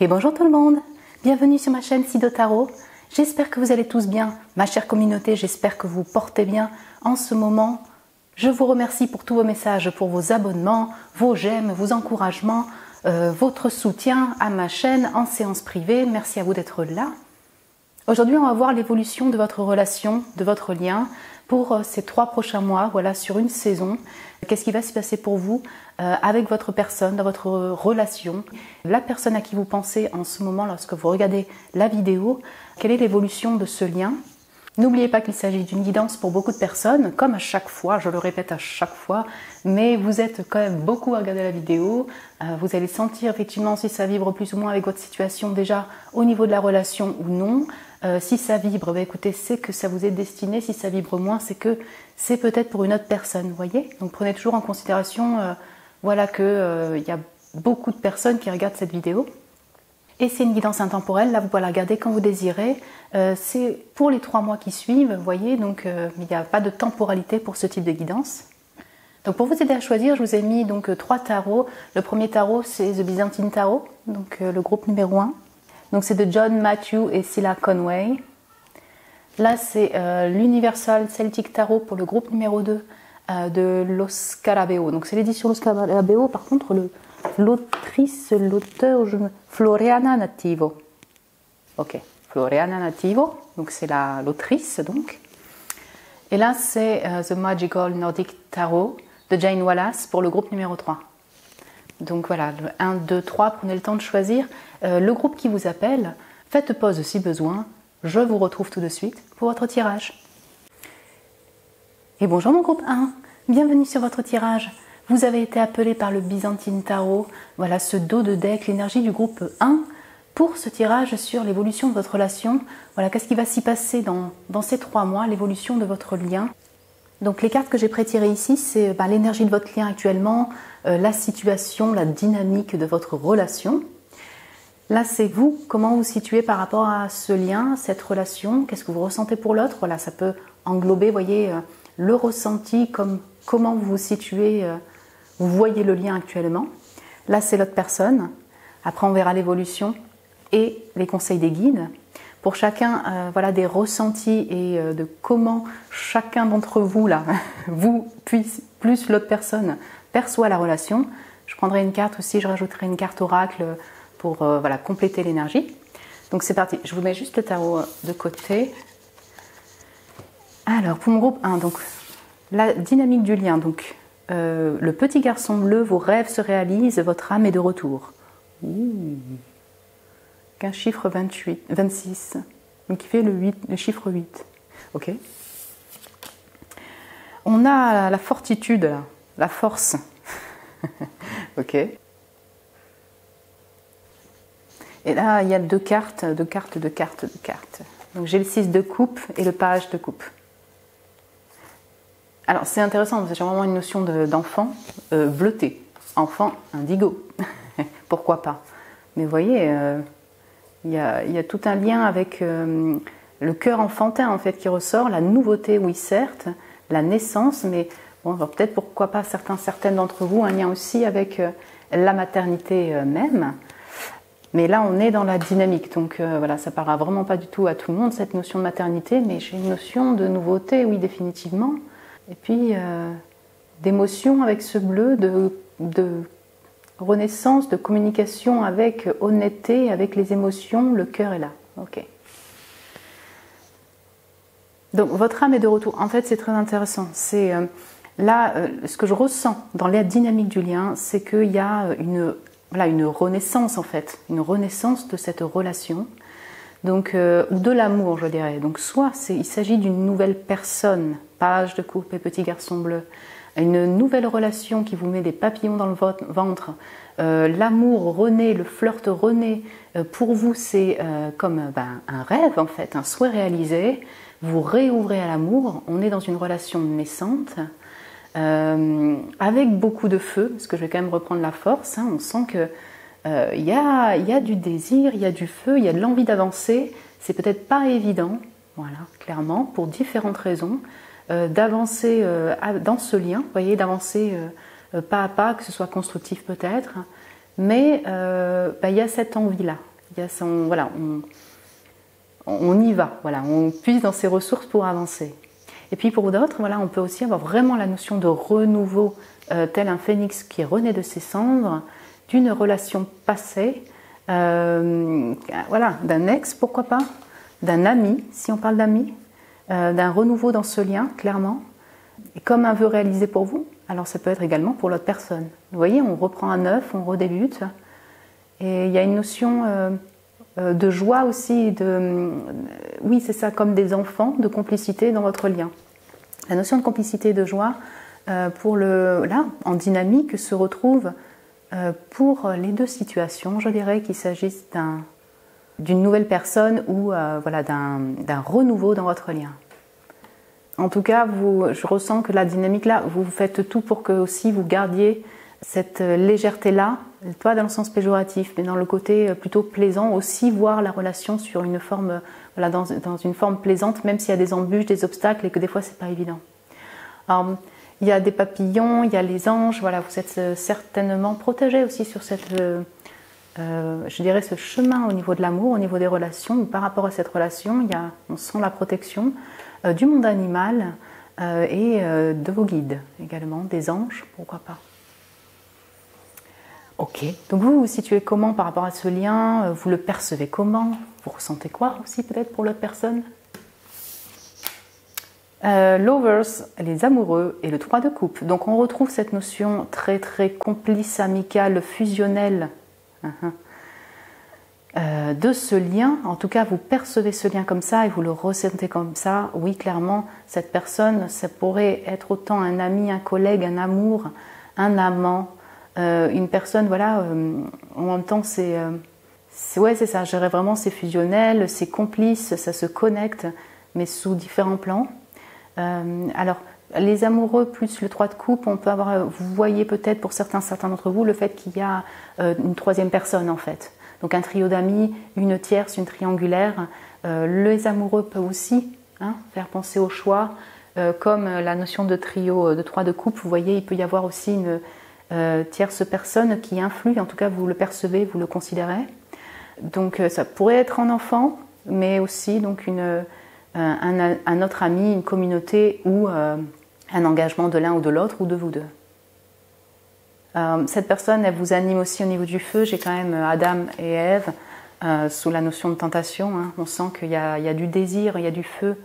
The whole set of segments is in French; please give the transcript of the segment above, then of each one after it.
Et bonjour tout le monde, bienvenue sur ma chaîne Sido Tarot. J'espère que vous allez tous bien, ma chère communauté, j'espère que vous portez bien en ce moment. Je vous remercie pour tous vos messages, pour vos abonnements, vos j'aime, vos encouragements, votre soutien à ma chaîne en séance privée. Merci à vous d'être là. Aujourd'hui, on va voir l'évolution de votre relation, de votre lien pour ces 3 prochains mois, voilà, sur une saison. Qu'est-ce qui va se passer pour vous avec votre personne, dans votre relation? La personne à qui vous pensez en ce moment lorsque vous regardez la vidéo, quelle est l'évolution de ce lien? N'oubliez pas qu'il s'agit d'une guidance pour beaucoup de personnes, comme à chaque fois, je le répète à chaque fois, mais vous êtes quand même beaucoup à regarder la vidéo, vous allez sentir effectivement si ça vibre plus ou moins avec votre situation déjà au niveau de la relation ou non. Si ça vibre, bah écoutez, c'est que ça vous est destiné, si ça vibre moins, c'est que c'est peut-être pour une autre personne, vous voyez? Donc prenez toujours en considération voilà, qu'il y a beaucoup de personnes qui regardent cette vidéo. Et c'est une guidance intemporelle, là vous pouvez la regarder quand vous désirez. C'est pour les 3 mois qui suivent, vous voyez, donc il n'y a pas de temporalité pour ce type de guidance. Donc pour vous aider à choisir, je vous ai mis donc 3 tarots. Le premier tarot, c'est The Byzantine Tarot, donc le groupe numéro 1. Donc c'est de John Matthew et Cilla Conway. Là c'est l'Universal Celtic Tarot pour le groupe numéro 2 de Lo Scarabeo. Donc c'est l'édition Lo Scarabeo, par contre l'auteur, Floriana Nativo. Ok, Floriana Nativo, donc c'est l'autrice donc. Et là c'est The Magical Nordic Tarot de Jane Wallace pour le groupe numéro 3. Donc voilà, le 1, 2, 3, prenez le temps de choisir le groupe qui vous appelle. Faites pause si besoin. Je vous retrouve tout de suite pour votre tirage. Et bonjour mon groupe 1, bienvenue sur votre tirage. Vous avez été appelé par le Byzantine Tarot, voilà ce dos de deck, l'énergie du groupe 1, pour ce tirage sur l'évolution de votre relation. Voilà, qu'est-ce qui va s'y passer dans ces 3 mois, l'évolution de votre lien. Donc les cartes que j'ai prétirées ici, c'est l'énergie de votre lien actuellement, la situation, la dynamique de votre relation. Là, c'est vous, comment vous vous situez par rapport à ce lien, cette relation, qu'est-ce que vous ressentez pour l'autre. Voilà, ça peut englober, vous voyez, le ressenti, comment vous vous situez, vous voyez le lien actuellement. Là, c'est l'autre personne. Après, on verra l'évolution et les conseils des guides. Pour chacun, voilà, des ressentis et de comment chacun d'entre vous, là, vous plus l'autre personne perçoit la relation. Je prendrai une carte aussi, je rajouterai une carte oracle pour voilà, compléter l'énergie. Donc c'est parti, je vous mets juste le tarot de côté. Alors, pour mon groupe 1, donc la dynamique du lien, donc le petit garçon bleu, vos rêves se réalisent, votre âme est de retour. Un chiffre 26, donc qui fait le chiffre 8. Ok. On a la fortitude, là, la force. Ok. Et là, il y a 2 cartes. Donc j'ai le 6 de coupe et le page de coupe. Alors c'est intéressant, parce que j'ai vraiment une notion d'enfant bleuté, enfant indigo. Pourquoi pas? Mais vous voyez, il y a tout un lien avec le cœur enfantin en fait qui ressort, la nouveauté, oui certes, la naissance, mais bon, peut-être pourquoi pas certaines d'entre vous, un lien aussi avec la maternité même. Mais là, on est dans la dynamique, donc voilà, ça ne parlera vraiment pas du tout à tout le monde, cette notion de maternité, mais j'ai une notion de nouveauté, oui, définitivement. Et puis, d'émotion avec ce bleu, de renaissance, de communication avec honnêteté, avec les émotions, le cœur est là. Ok. Donc, votre âme est de retour. En fait, c'est très intéressant. C'est là, ce que je ressens dans la dynamique du lien, c'est qu'il y a une renaissance en fait, une renaissance de cette relation, donc ou de l'amour, je dirais. Donc soit il s'agit d'une nouvelle personne, page de coupe et petit garçon bleu, une nouvelle relation qui vous met des papillons dans le ventre. L'amour renaît, le flirt renaît. Pour vous, c'est comme un rêve en fait, un souhait réalisé. Vous réouvrez à l'amour. On est dans une relation naissante. Avec beaucoup de feu, parce que je vais quand même reprendre la force, hein, on sent que y a du désir, il y a du feu, il y a de l'envie d'avancer. C'est peut-être pas évident, voilà, clairement, pour différentes raisons, d'avancer dans ce lien, vous voyez, d'avancer pas à pas, que ce soit constructif peut-être, mais y a cette envie-là, Voilà, on y va, voilà, on puise dans ses ressources pour avancer. Et puis pour d'autres, voilà, on peut aussi avoir vraiment la notion de renouveau, tel un phénix qui renaît de ses cendres, d'une relation passée, voilà, d'un ex, pourquoi pas, d'un ami, si on parle d'ami, d'un renouveau dans ce lien, clairement, et comme un vœu réalisé pour vous, alors ça peut être également pour l'autre personne. Vous voyez, on reprend à neuf, on redébute, et il y a une notion de joie aussi, oui c'est ça, comme des enfants, de complicité dans votre lien. La notion de complicité et de joie, là, en dynamique, se retrouve pour les deux situations, je dirais qu'il s'agisse d'une nouvelle personne ou voilà, d'un renouveau dans votre lien. En tout cas, je ressens que la dynamique là, vous faites tout pour que aussi vous gardiez cette légèreté-là, pas dans le sens péjoratif, mais dans le côté plutôt plaisant, aussi voir la relation sur une forme, voilà, dans une forme plaisante, même s'il y a des embûches, des obstacles et que des fois c'est pas évident. Alors, il y a des papillons, il y a les anges, voilà, vous êtes certainement protégés aussi sur cette, je dirais, ce chemin au niveau de l'amour, au niveau des relations, ou par rapport à cette relation, on sent la protection du monde animal et de vos guides également, des anges, pourquoi pas. Ok, donc vous vous situez comment par rapport à ce lien? Vous le percevez comment? Vous ressentez quoi aussi peut-être pour l'autre personne? Lovers, les amoureux et le 3 de coupe. Donc on retrouve cette notion très très complice, amicale, fusionnelle de ce lien. En tout cas, vous percevez ce lien comme ça et vous le ressentez comme ça. Oui, clairement, cette personne, ça pourrait être autant un ami, un collègue, un amour, un amant, une personne, voilà, en même temps, ouais, c'est ça, je dirais vraiment, c'est fusionnel, c'est complice, ça se connecte, mais sous différents plans. Alors, les amoureux plus le 3 de coupe, on peut avoir, vous voyez peut-être pour certains d'entre vous, le fait qu'il y a une troisième personne en fait. Donc un trio d'amis, une tierce, une triangulaire. Les amoureux peuvent aussi faire penser au choix, comme la notion de trio de 3 de coupe, vous voyez, il peut y avoir aussi une tierce personne qui influe, en tout cas vous le percevez, vous le considérez. Donc ça pourrait être un enfant, mais aussi donc un autre ami, une communauté ou un engagement de l'un ou de l'autre ou de vous deux. Cette personne, elle vous anime aussi au niveau du feu. J'ai quand même Adam et Ève sous la notion de tentation. On sent qu'il y a du désir, il y a du feu.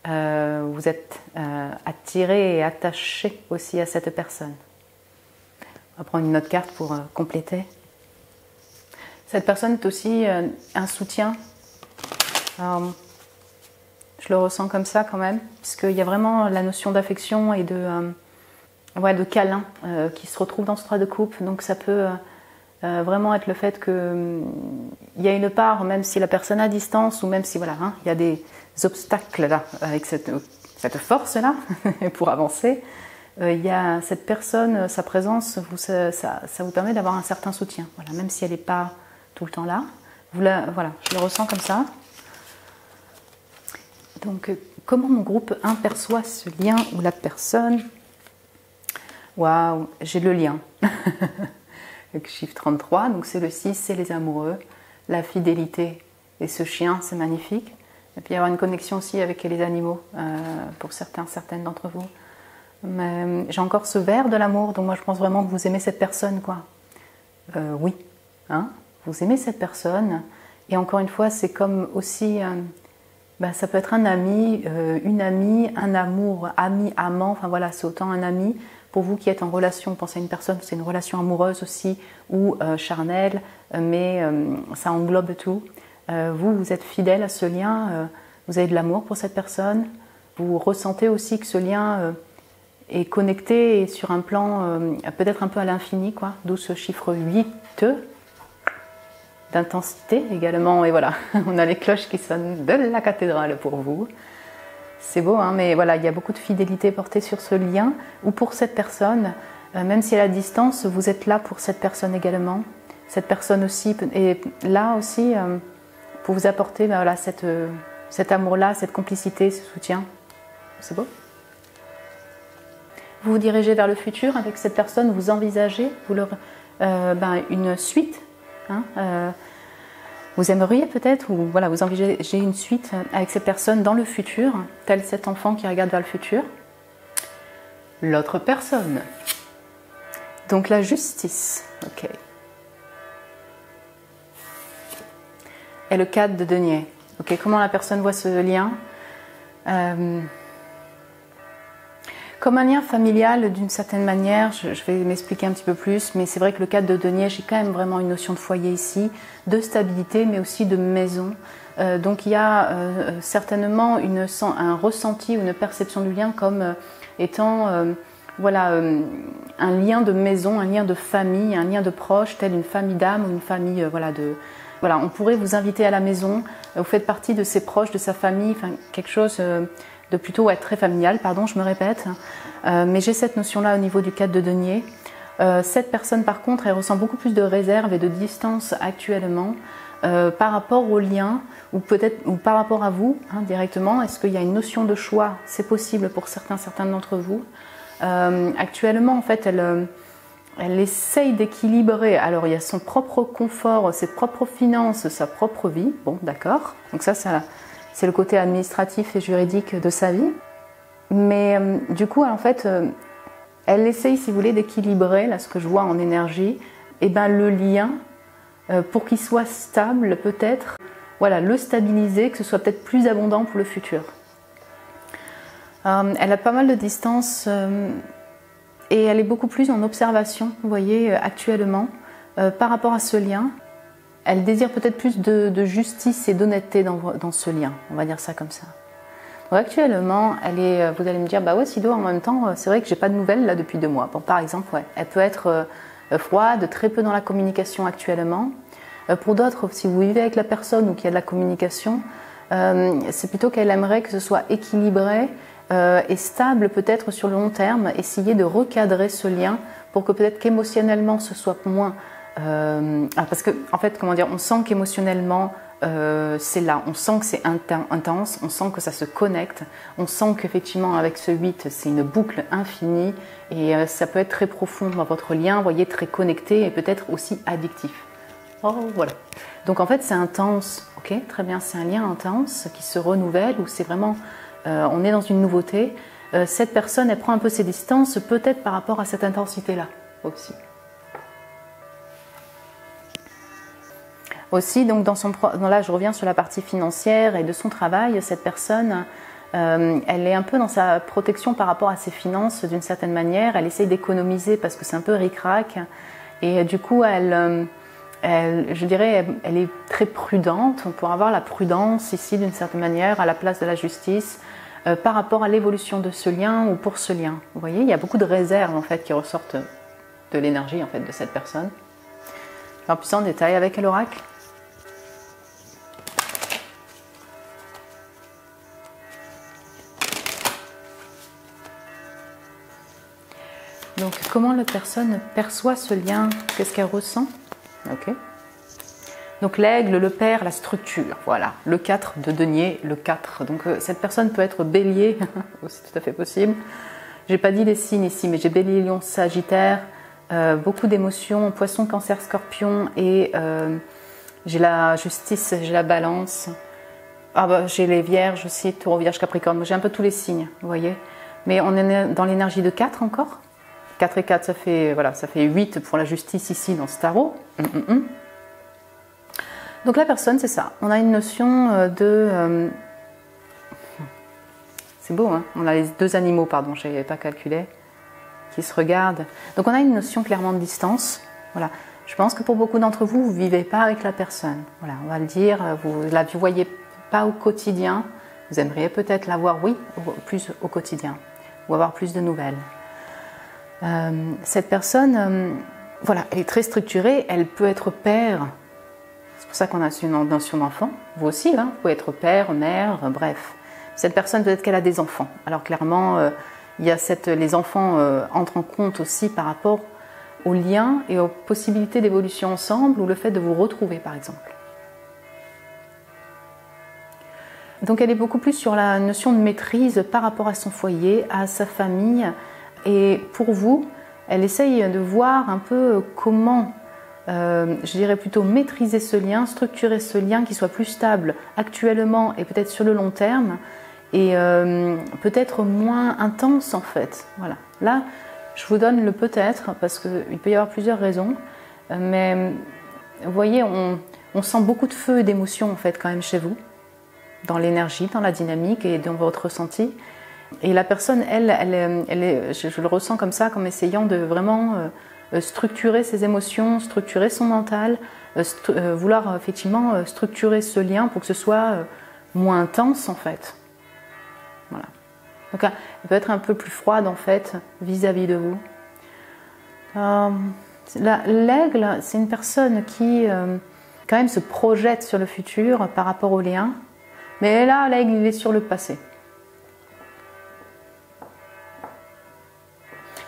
Vous êtes attiré et attaché aussi à cette personne. On va prendre une autre carte pour compléter. Cette personne est aussi un soutien. Je le ressens comme ça quand même, puisqu'il y a vraiment la notion d'affection et de câlin qui se retrouve dans ce 3 de coupe. Donc ça peut vraiment être le fait qu'il y a une part, même si la personne est à distance, ou même si voilà, il y a des obstacles là, avec cette force-là, pour avancer, il y a cette personne, sa présence, ça vous permet d'avoir un certain soutien. Voilà, même si elle n'est pas tout le temps là. Voilà, je le ressens comme ça. Donc, comment mon groupe 1 perçoit ce lien ou la personne? Waouh, j'ai le lien. Avec chiffre 33, donc c'est le 6, c'est les amoureux, la fidélité. Et ce chien, c'est magnifique. Et puis il y avoir une connexion aussi avec les animaux, pour certaines d'entre vous. Mais j'ai encore ce vert de l'amour, donc moi je pense vraiment que vous aimez cette personne, quoi. Oui, vous aimez cette personne. Et encore une fois, c'est comme aussi... ça peut être un ami, une amie, un amour, ami, amant, enfin voilà, c'est autant un ami. Pour vous qui êtes en relation, pensez à une personne, c'est une relation amoureuse aussi, ou charnelle, mais ça englobe tout. Vous êtes fidèle à ce lien, vous avez de l'amour pour cette personne, vous ressentez aussi que ce lien est connecté et sur un plan peut-être un peu à l'infini, quoi, d'où ce chiffre 8, d'intensité également, et voilà, on a les cloches qui sonnent de la cathédrale pour vous. C'est beau, mais voilà, il y a beaucoup de fidélité portée sur ce lien, ou pour cette personne, même si elle est à distance, vous êtes là pour cette personne également. Cette personne aussi est là aussi pour vous apporter voilà, cet amour-là, cette complicité, ce soutien. C'est beau. Vous vous dirigez vers le futur avec cette personne, vous envisagez une suite. Vous aimeriez peut-être, ou voilà, vous envisagez une suite avec ces personnes dans le futur, tel cet enfant qui regarde vers le futur. L'autre personne. Donc la justice. Ok. Et le 4 de denier. Ok, comment la personne voit ce lien? Comme un lien familial d'une certaine manière, je vais m'expliquer un petit peu plus, mais c'est vrai que le 4 de denier, j'ai quand même vraiment une notion de foyer ici, de stabilité, mais aussi de maison. Donc il y a certainement un ressenti ou une perception du lien comme étant voilà, un lien de maison, un lien de famille, un lien de proche, tel une famille d'âme ou une famille Voilà, on pourrait vous inviter à la maison, vous faites partie de ses proches, de sa famille, enfin quelque chose de plutôt très familial, pardon, je me répète. Mais j'ai cette notion-là au niveau du 4 de denier. Cette personne, par contre, elle ressent beaucoup plus de réserve et de distance actuellement par rapport au lien ou peut-être ou par rapport à vous directement. Est-ce qu'il y a une notion de choix? C'est possible pour certains d'entre vous. Actuellement, en fait, elle essaye d'équilibrer. Alors, il y a son propre confort, ses propres finances, sa propre vie. Bon, d'accord. Donc ça c'est le côté administratif et juridique de sa vie. Mais du coup, en fait, elle essaye, si vous voulez, d'équilibrer, là, ce que je vois en énergie, et ben le lien, pour qu'il soit stable, peut-être, voilà, le stabiliser, que ce soit peut-être plus abondant pour le futur. Elle a pas mal de distance et elle est beaucoup plus en observation, vous voyez, actuellement, par rapport à ce lien. Elle désire peut-être plus de justice et d'honnêteté dans ce lien, on va dire ça comme ça. Donc actuellement, vous allez me dire, bah ouais Sido, en même temps, c'est vrai que j'ai pas de nouvelles là depuis 2 mois. Bon, par exemple, ouais, elle peut être froide, très peu dans la communication actuellement. Pour d'autres, si vous vivez avec la personne ou qu'il y a de la communication, c'est plutôt qu'elle aimerait que ce soit équilibré et stable peut-être sur le long terme, essayer de recadrer ce lien pour que peut-être qu'émotionnellement ce soit moins... parce que en fait, comment dire, on sent qu'émotionnellement c'est là, on sent que c'est intense, on sent que ça se connecte, on sent qu'effectivement avec ce 8 c'est une boucle infinie et ça peut être très profond dans votre lien, vous voyez, très connecté et peut-être aussi addictif. Oh voilà. Donc en fait c'est intense, ok, très bien, c'est un lien intense qui se renouvelle où c'est vraiment, on est dans une nouveauté. Cette personne elle prend un peu ses distances peut-être par rapport à cette intensité-là aussi. Aussi, donc là je reviens sur la partie financière et de son travail, cette personne, elle est un peu dans sa protection par rapport à ses finances d'une certaine manière, elle essaye d'économiser parce que c'est un peu ric-rac et du coup je dirais, elle est très prudente, on pourrait avoir la prudence ici d'une certaine manière à la place de la justice par rapport à l'évolution de ce lien ou pour ce lien. Vous voyez, il y a beaucoup de réserves en fait qui ressortent de l'énergie en fait de cette personne. Je vais en plus en détail avec l'oracle. Donc, comment la personne perçoit ce lien? Qu'est-ce qu'elle ressent? Ok. Donc, l'aigle, le père, la structure. Voilà. Le 4 de denier, le 4. Donc, cette personne peut être bélier. C'est tout à fait possible. J'ai pas dit les signes ici, mais j'ai bélier, lion, sagittaire. Beaucoup d'émotions. Poisson, cancer, scorpion. Et j'ai la justice, j'ai la balance. Ah bah, j'ai les vierges aussi, taureau, vierge, capricorne. J'ai un peu tous les signes, vous voyez. Mais on est dans l'énergie de 4 encore. 4 et 4, ça fait 8 pour la justice ici dans ce tarot. Donc la personne, c'est ça. On a une notion de... c'est beau, hein. On a les 2 animaux, pardon, je n'avais pas calculé, qui se regardent. Donc on a une notion clairement de distance. Voilà. Je pense que pour beaucoup d'entre vous, vous ne vivez pas avec la personne. Voilà, on va le dire. Vous ne la voyez pas au quotidien. Vous aimeriez peut-être la voir, oui, plus au quotidien. Ou avoir plus de nouvelles. Cette personne, voilà, elle est très structurée, elle peut être père, c'est pour ça qu'on a une notion d'enfant, vous aussi, hein, vous pouvez être père, mère, bref. Cette personne, peut-être qu'elle a des enfants, alors clairement, il y a les enfants entrent en compte aussi par rapport aux liens et aux possibilités d'évolution ensemble ou le fait de vous retrouver par exemple. Donc elle est beaucoup plus sur la notion de maîtrise par rapport à son foyer, à sa famille. Et pour vous, elle essaye de voir un peu comment je dirais plutôt maîtriser ce lien, structurer ce lien qui soit plus stable actuellement et peut-être sur le long terme et peut-être moins intense en fait. Voilà. Là, je vous donne le peut-être parce qu'il peut y avoir plusieurs raisons, mais vous voyez, on sent beaucoup de feu et d'émotion en fait quand même chez vous, dans l'énergie, dans la dynamique et dans votre ressenti. Et la personne, elle est, je le ressens comme ça, comme essayant de vraiment structurer ses émotions, structurer son mental, vouloir effectivement structurer ce lien pour que ce soit moins intense en fait. Voilà. Donc elle peut être un peu plus froide en fait vis-à-vis de vous. L'aigle, c'est une personne qui quand même se projette sur le futur par rapport au lien, mais là l'aigle il est sur le passé.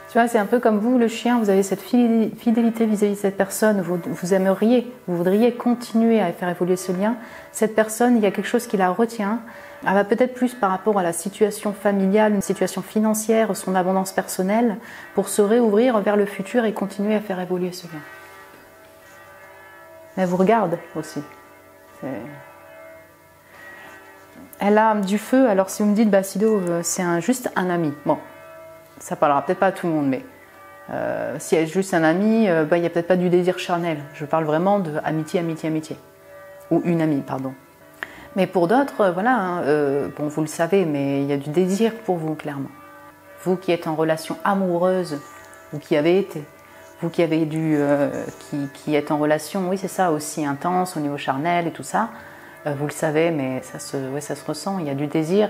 Tu vois, c'est un peu comme vous, le chien, vous avez cette fidélité vis-à-vis de cette personne, vous aimeriez, vous voudriez continuer à faire évoluer ce lien. Cette personne, il y a quelque chose qui la retient. Elle va peut-être plus par rapport à la situation familiale, une situation financière, son abondance personnelle, pour se réouvrir vers le futur et continuer à faire évoluer ce lien. Mais elle vous regarde aussi. Elle a du feu, alors si vous me dites, bah Sido, c'est juste un ami. Bon. Ça parlera peut-être pas à tout le monde, mais si elle est juste un ami, il n'y a peut-être pas du désir charnel. Je parle vraiment de amitié, amitié, amitié. Ou une amie, pardon. Mais pour d'autres, voilà, hein, bon, vous le savez, mais il y a du désir pour vous, clairement. Vous qui êtes en relation amoureuse, ou qui avez été, vous qui avez qui êtes en relation, oui c'est ça, aussi intense au niveau charnel et tout ça, vous le savez, mais ça se ressent, il y a du désir.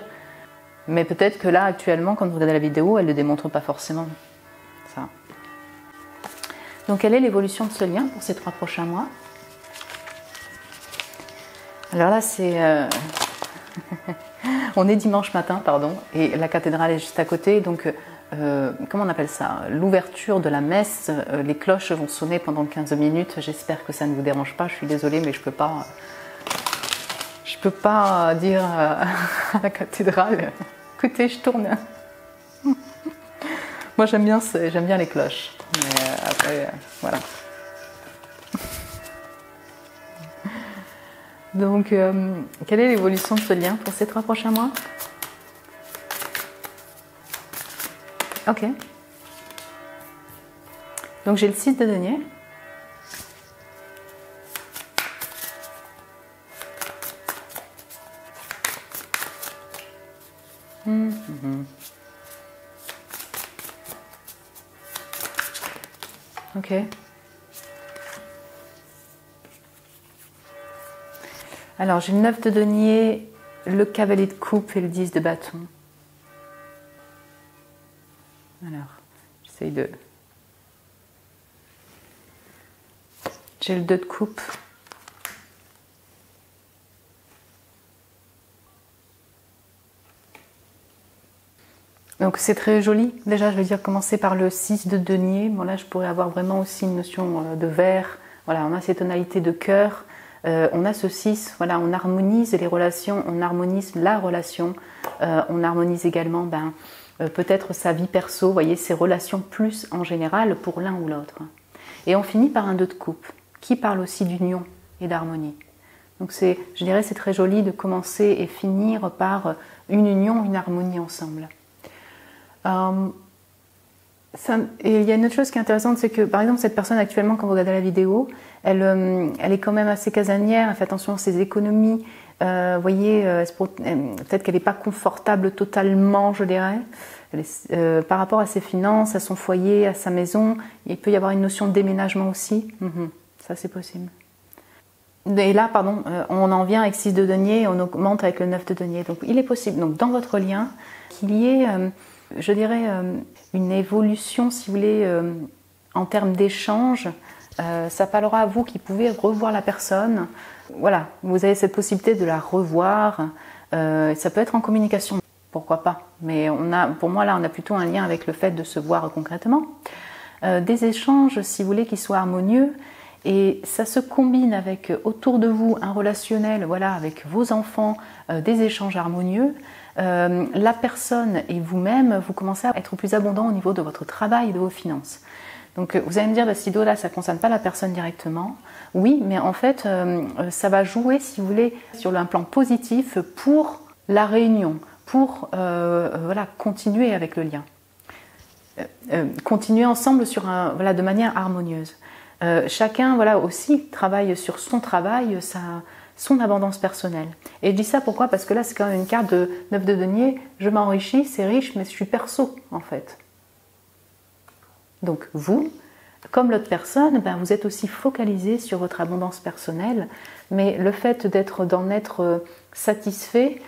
Mais peut-être que là, actuellement, quand vous regardez la vidéo, elle ne le démontre pas forcément. Ça. Donc, quelle est l'évolution de ce lien pour ces 3 prochains mois? Alors là, c'est... on est dimanche matin, pardon, et la cathédrale est juste à côté. Donc, comment on appelle ça? L'ouverture de la messe. Les cloches vont sonner pendant 15 minutes. J'espère que ça ne vous dérange pas. Je suis désolée, mais je peux pas... Je peux pas dire à la cathédrale, écoutez, je tourne. Moi, j'aime bien les cloches. Mais après, voilà. Donc, quelle est l'évolution de ce lien pour ces 3 prochains mois? Ok. Donc, j'ai le 6 de denier. Ok. Alors, j'ai le 9 de denier, le cavalier de coupe et le 10 de bâton. Alors, j'essaye de... J'ai le 2 de coupe. Donc c'est très joli. Déjà, je veux dire, commencer par le 6 de denier. Bon là, je pourrais avoir vraiment aussi une notion de vert. Voilà, on a ces tonalités de cœur. On a ce 6. Voilà, on harmonise les relations, on harmonise la relation. On harmonise également peut-être sa vie perso, vous voyez, ses relations plus en général pour l'un ou l'autre. Et on finit par un 2 de coupe qui parle aussi d'union et d'harmonie. Donc je dirais, c'est très joli de commencer et finir par une union, une harmonie ensemble. Et il y a une autre chose qui est intéressante, c'est que par exemple cette personne actuellement, quand vous regardez la vidéo, elle est quand même assez casanière, elle fait attention à ses économies, vous voyez, peut-être qu'elle n'est pas confortable totalement, je dirais, par rapport à ses finances, à son foyer, à sa maison. Il peut y avoir une notion de déménagement aussi, ça c'est possible. Et là, pardon, on en vient avec 6 de denier et on augmente avec le 9 de denier. Donc il est possible, donc, dans votre lien, qu'il y ait... je dirais une évolution, si vous voulez, en termes d'échange. Ça parlera à vous qui pouvez revoir la personne. Voilà, vous avez cette possibilité de la revoir. Ça peut être en communication, pourquoi pas. Mais pour moi, là, on a plutôt un lien avec le fait de se voir concrètement. Des échanges, si vous voulez, qui soient harmonieux. Et ça se combine avec, autour de vous, un relationnel, voilà, avec vos enfants, des échanges harmonieux. La personne et vous-même, vous commencez à être plus abondant au niveau de votre travail et de vos finances. Donc vous allez me dire, ce ido-là, ça ne concerne pas la personne directement. Oui, mais en fait, ça va jouer, si vous voulez, sur un plan positif pour la réunion, pour voilà, continuer avec le lien. Continuer ensemble sur voilà, de manière harmonieuse. Chacun voilà, aussi travaille sur son travail, son abondance personnelle. Et je dis ça pourquoi? Parce que là, c'est quand même une carte de 9 de denier. Je m'enrichis, c'est riche, mais je suis perso, en fait. Donc vous, comme l'autre personne, ben, vous êtes aussi focalisé sur votre abondance personnelle, mais le fait d'en être satisfait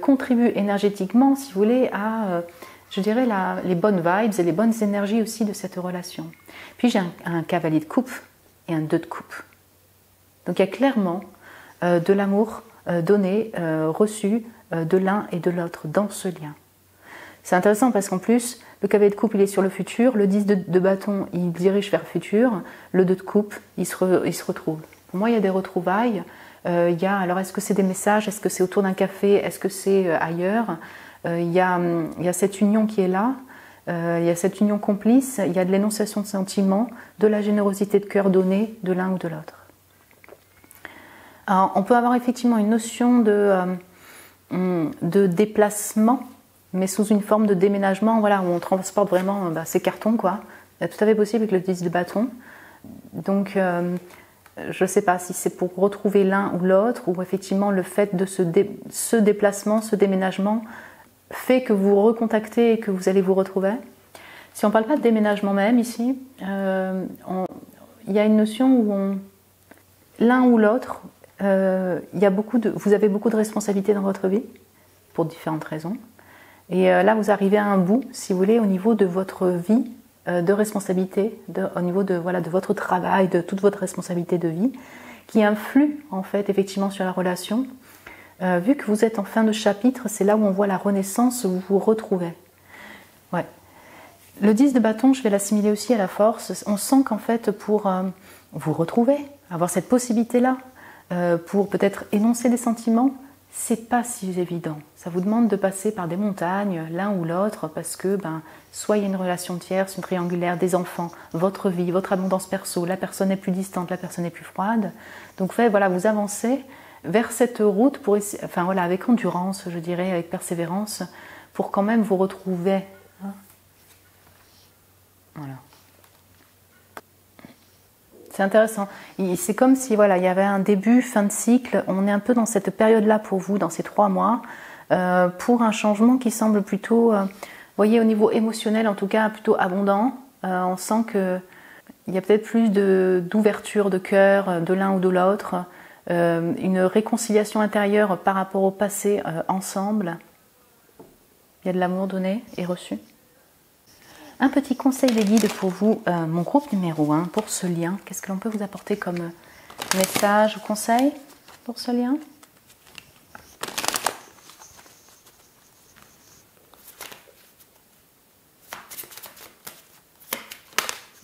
contribue énergétiquement, si vous voulez, à, je dirais, les bonnes vibes et les bonnes énergies aussi de cette relation. Puis j'ai un cavalier de coupe et un 2 de coupe. Donc il y a clairement de l'amour donné, reçu de l'un et de l'autre dans ce lien. C'est intéressant parce qu'en plus, le cavalier de coupe, il est sur le futur, le 10 de bâton, il dirige vers le futur, le 2 de coupe, il se retrouve. Pour moi, il y a des retrouvailles. Alors, est-ce que c'est des messages? Est-ce que c'est autour d'un café? Est-ce que c'est ailleurs? Il y a cette union qui est là. Il y a cette union complice. Il y a de l'énonciation de sentiments, de la générosité de cœur donnée de l'un ou de l'autre. On peut avoir effectivement une notion de déplacement, mais sous une forme de déménagement, voilà, où on transporte vraiment ces cartons, quoi. C'est tout à fait possible avec le 10 de bâton. Donc, je ne sais pas si c'est pour retrouver l'un ou l'autre, ou effectivement le fait de ce déplacement, ce déménagement, fait que vous recontactez et que vous allez vous retrouver. Si on ne parle pas de déménagement même ici, il y a une notion où l'un ou l'autre, vous avez beaucoup de responsabilités dans votre vie, pour différentes raisons. Et là, vous arrivez à un bout, si vous voulez, au niveau de votre vie, de responsabilité, au niveau de votre travail, de toute votre responsabilité de vie, qui influe en fait effectivement sur la relation. Vu que vous êtes en fin de chapitre, c'est là où on voit la renaissance, où vous vous retrouvez. Ouais. Le 10 de bâton, je vais l'assimiler aussi à la force. On sent qu'en fait, pour vous retrouver, avoir cette possibilité-là, pour peut-être énoncer des sentiments, c'est pas si évident. Ça vous demande de passer par des montagnes, l'un ou l'autre, parce que soit il y a une relation tierce, une triangulaire, des enfants, votre vie, votre abondance perso, la personne est plus distante, la personne est plus froide. Donc voilà, vous avancez vers cette route avec endurance, je dirais, avec persévérance, pour quand même vous retrouver. Voilà. C'est intéressant. C'est comme si il y avait un début, fin de cycle. On est un peu dans cette période-là pour vous, dans ces 3 mois, pour un changement qui semble plutôt, voyez, au niveau émotionnel, en tout cas, plutôt abondant. On sent qu'il y a peut-être plus d'ouverture de cœur de l'un ou de l'autre, une réconciliation intérieure par rapport au passé ensemble. Il y a de l'amour donné et reçu. Un petit conseil des guides pour vous, mon groupe numéro 1, pour ce lien. Qu'est-ce que l'on peut vous apporter comme message ou conseil pour ce lien?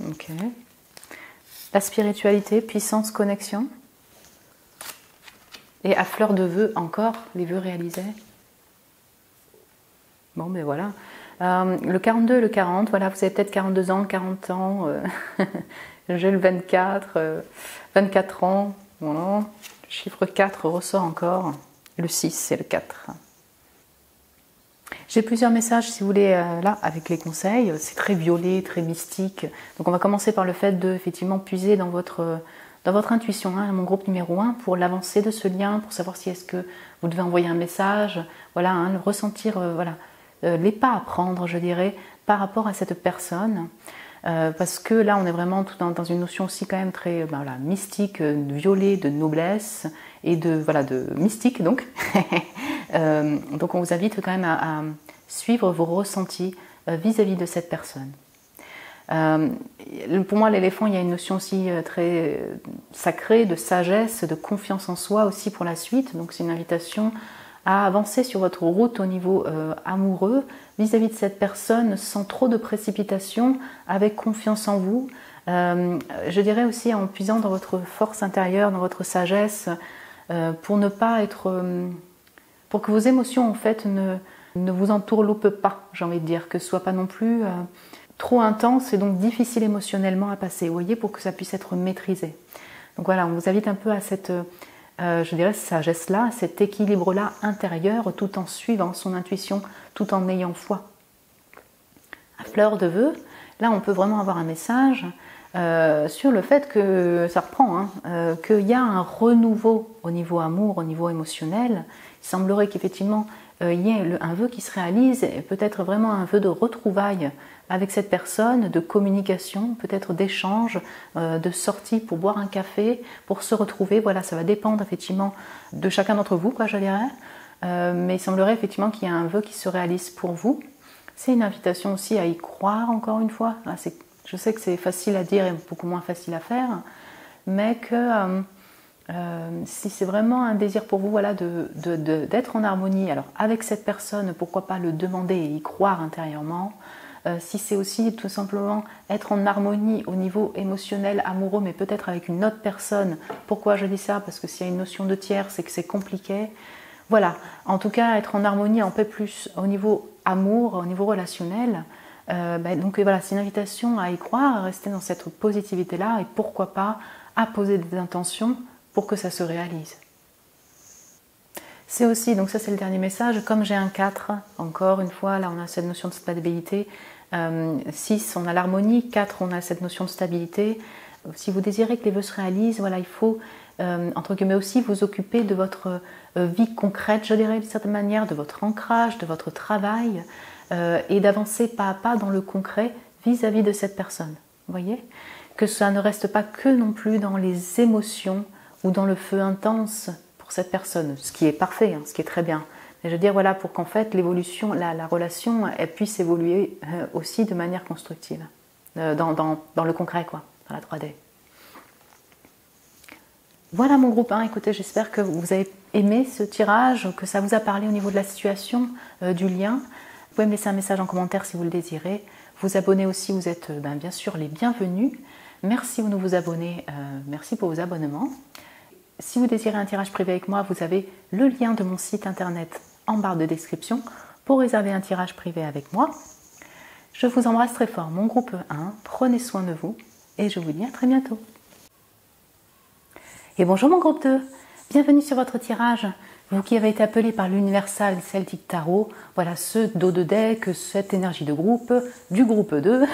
Ok. La spiritualité, puissance, connexion. Et à fleur de vœux encore, les vœux réalisés. Bon, ben voilà. Le 42 et le 40, voilà, vous avez peut-être 42 ans, 40 ans, j'ai le 24, 24 ans, voilà. Le chiffre 4 ressort encore, le 6 c'est le 4. J'ai plusieurs messages si vous voulez là avec les conseils, c'est très violet, très mystique, donc on va commencer par le fait de effectivement puiser dans votre intuition, mon groupe numéro 1, pour l'avancée de ce lien, pour savoir si est-ce que vous devez envoyer un message, voilà, le ressentir, les pas à prendre, je dirais, par rapport à cette personne. Parce que là, on est vraiment tout dans une notion aussi quand même très mystique, violet, de noblesse et de mystique donc. Donc on vous invite quand même à suivre vos ressentis vis-à-vis de cette personne. Pour moi, l'éléphant, il y a une notion aussi très sacrée, de sagesse, de confiance en soi aussi pour la suite. Donc c'est une invitation à avancer sur votre route au niveau amoureux vis-à-vis de cette personne sans trop de précipitation, avec confiance en vous. Je dirais aussi en puisant dans votre force intérieure, dans votre sagesse, pour ne pas être... pour que vos émotions en fait ne vous entourloupent pas, j'ai envie de dire, que ce soit pas non plus trop intense et donc difficile émotionnellement à passer, vous voyez, pour que ça puisse être maîtrisé. Donc voilà, on vous invite un peu à cette, je dirais, sagesse-là, cet équilibre-là intérieur, tout en suivant son intuition, tout en ayant foi. À fleur de vœux, là on peut vraiment avoir un message sur le fait que ça reprend, qu'il y a un renouveau au niveau amour, au niveau émotionnel. Il semblerait qu'effectivement il y ait un vœu qui se réalise, et peut-être vraiment un vœu de retrouvailles avec cette personne, de communication, peut-être d'échange, de sortie pour boire un café, pour se retrouver. Voilà, ça va dépendre effectivement de chacun d'entre vous, quoi, je dirais. Mais il semblerait effectivement qu'il y a un vœu qui se réalise pour vous. C'est une invitation aussi à y croire, encore une fois. Là, je sais que c'est facile à dire et beaucoup moins facile à faire, mais que si c'est vraiment un désir pour vous, voilà, d'être en harmonie, alors avec cette personne, pourquoi pas le demander et y croire intérieurement. Si c'est aussi tout simplement être en harmonie au niveau émotionnel, amoureux, mais peut-être avec une autre personne. Pourquoi je dis ça? Parce que s'il y a une notion de tiers, c'est que c'est compliqué. Voilà, en tout cas, être en harmonie, en paix plus au niveau amour, au niveau relationnel. Donc voilà, c'est une invitation à y croire, à rester dans cette positivité-là et pourquoi pas à poser des intentions pour que ça se réalise. C'est aussi, donc ça c'est le dernier message, comme j'ai un 4, encore une fois, là on a cette notion de stabilité, 6 on a l'harmonie, 4 on a cette notion de stabilité. Si vous désirez que les vœux se réalisent, voilà, il faut entre guillemets aussi vous occuper de votre vie concrète, je dirais d'une certaine manière, de votre ancrage, de votre travail, et d'avancer pas à pas dans le concret vis-à-vis de cette personne. Vous voyez? Que ça ne reste pas que non plus dans les émotions ou dans le feu intense pour cette personne, ce qui est parfait, ce qui est très bien. Mais je veux dire, voilà, pour qu'en fait l'évolution, la relation, elle puisse évoluer aussi de manière constructive, dans le concret, quoi, dans la 3D. Voilà mon groupe 1, écoutez, j'espère que vous avez aimé ce tirage, que ça vous a parlé au niveau de la situation, du lien. Vous pouvez me laisser un message en commentaire si vous le désirez. Vous abonner aussi, vous êtes bien sûr les bienvenus. Merci de vous abonner, merci pour vos abonnements. Si vous désirez un tirage privé avec moi, vous avez le lien de mon site internet en barre de description pour réserver un tirage privé avec moi. Je vous embrasse très fort, mon groupe 1, prenez soin de vous et je vous dis à très bientôt. Et bonjour mon groupe 2, bienvenue sur votre tirage. Vous qui avez été appelé par l'Universal Celtic Tarot, voilà ce dos de deck, cette énergie de groupe, du groupe 2,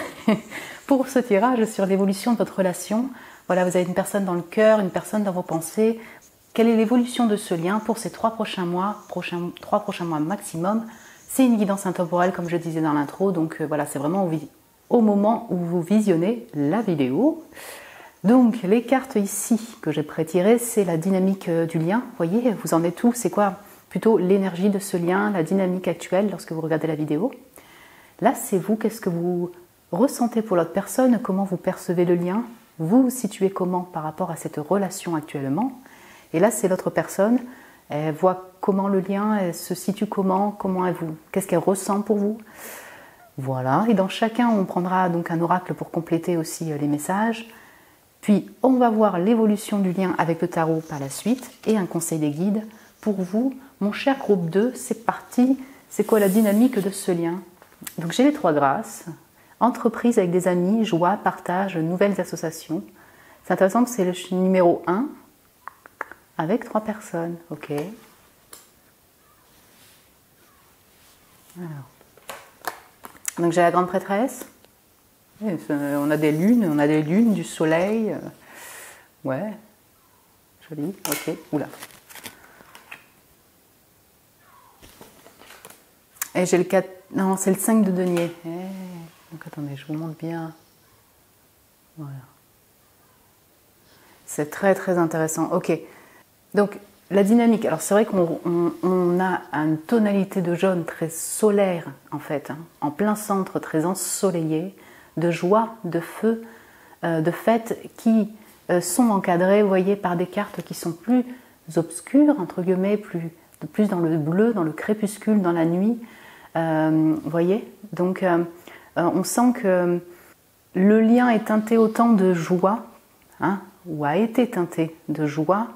pour ce tirage sur l'évolution de votre relation. Voilà, vous avez une personne dans le cœur, une personne dans vos pensées. Quelle est l'évolution de ce lien pour ces 3 prochains mois, 3 prochains mois maximum? C'est une guidance intemporelle comme je disais dans l'intro, donc voilà, c'est vraiment au moment où vous visionnez la vidéo. Donc les cartes ici que j'ai pré-tirées, c'est la dynamique du lien. Vous voyez, vous en êtes où? C'est quoi plutôt l'énergie de ce lien, la dynamique actuelle lorsque vous regardez la vidéo? Là, c'est vous, qu'est-ce que vous ressentez pour l'autre personne? Comment vous percevez le lien? Vous vous situez comment par rapport à cette relation actuellement? Et là, c'est l'autre personne. Elle voit comment le lien, elle se situe comment qu'est-ce qu'elle ressent pour vous? Voilà, et dans chacun, on prendra donc un oracle pour compléter aussi les messages. Puis, on va voir l'évolution du lien avec le tarot par la suite et un conseil des guides. Pour vous, mon cher groupe 2, c'est parti. C'est quoi la dynamique de ce lien? Donc, j'ai les 3 grâces. Entreprise avec des amis, joie, partage, nouvelles associations. C'est intéressant que c'est le numéro 1 avec 3 personnes. Ok. Alors. Donc, j'ai la grande prêtresse. On a des lunes, du soleil. Ouais, joli, ok, oula. Et j'ai le 4, non, c'est le 5 de denier. Donc attendez, je vous montre bien. Voilà. C'est très très intéressant. Ok, donc la dynamique, alors c'est vrai qu'on a une tonalité de jaune très solaire en fait, en plein centre, très ensoleillé, de joie, de feu, de fête qui sont encadrées, vous voyez, par des cartes qui sont plus obscures, entre guillemets, plus dans le bleu, dans le crépuscule, dans la nuit. Vous voyez? Donc, on sent que le lien est teinté autant de joie, ou a été teinté de joie,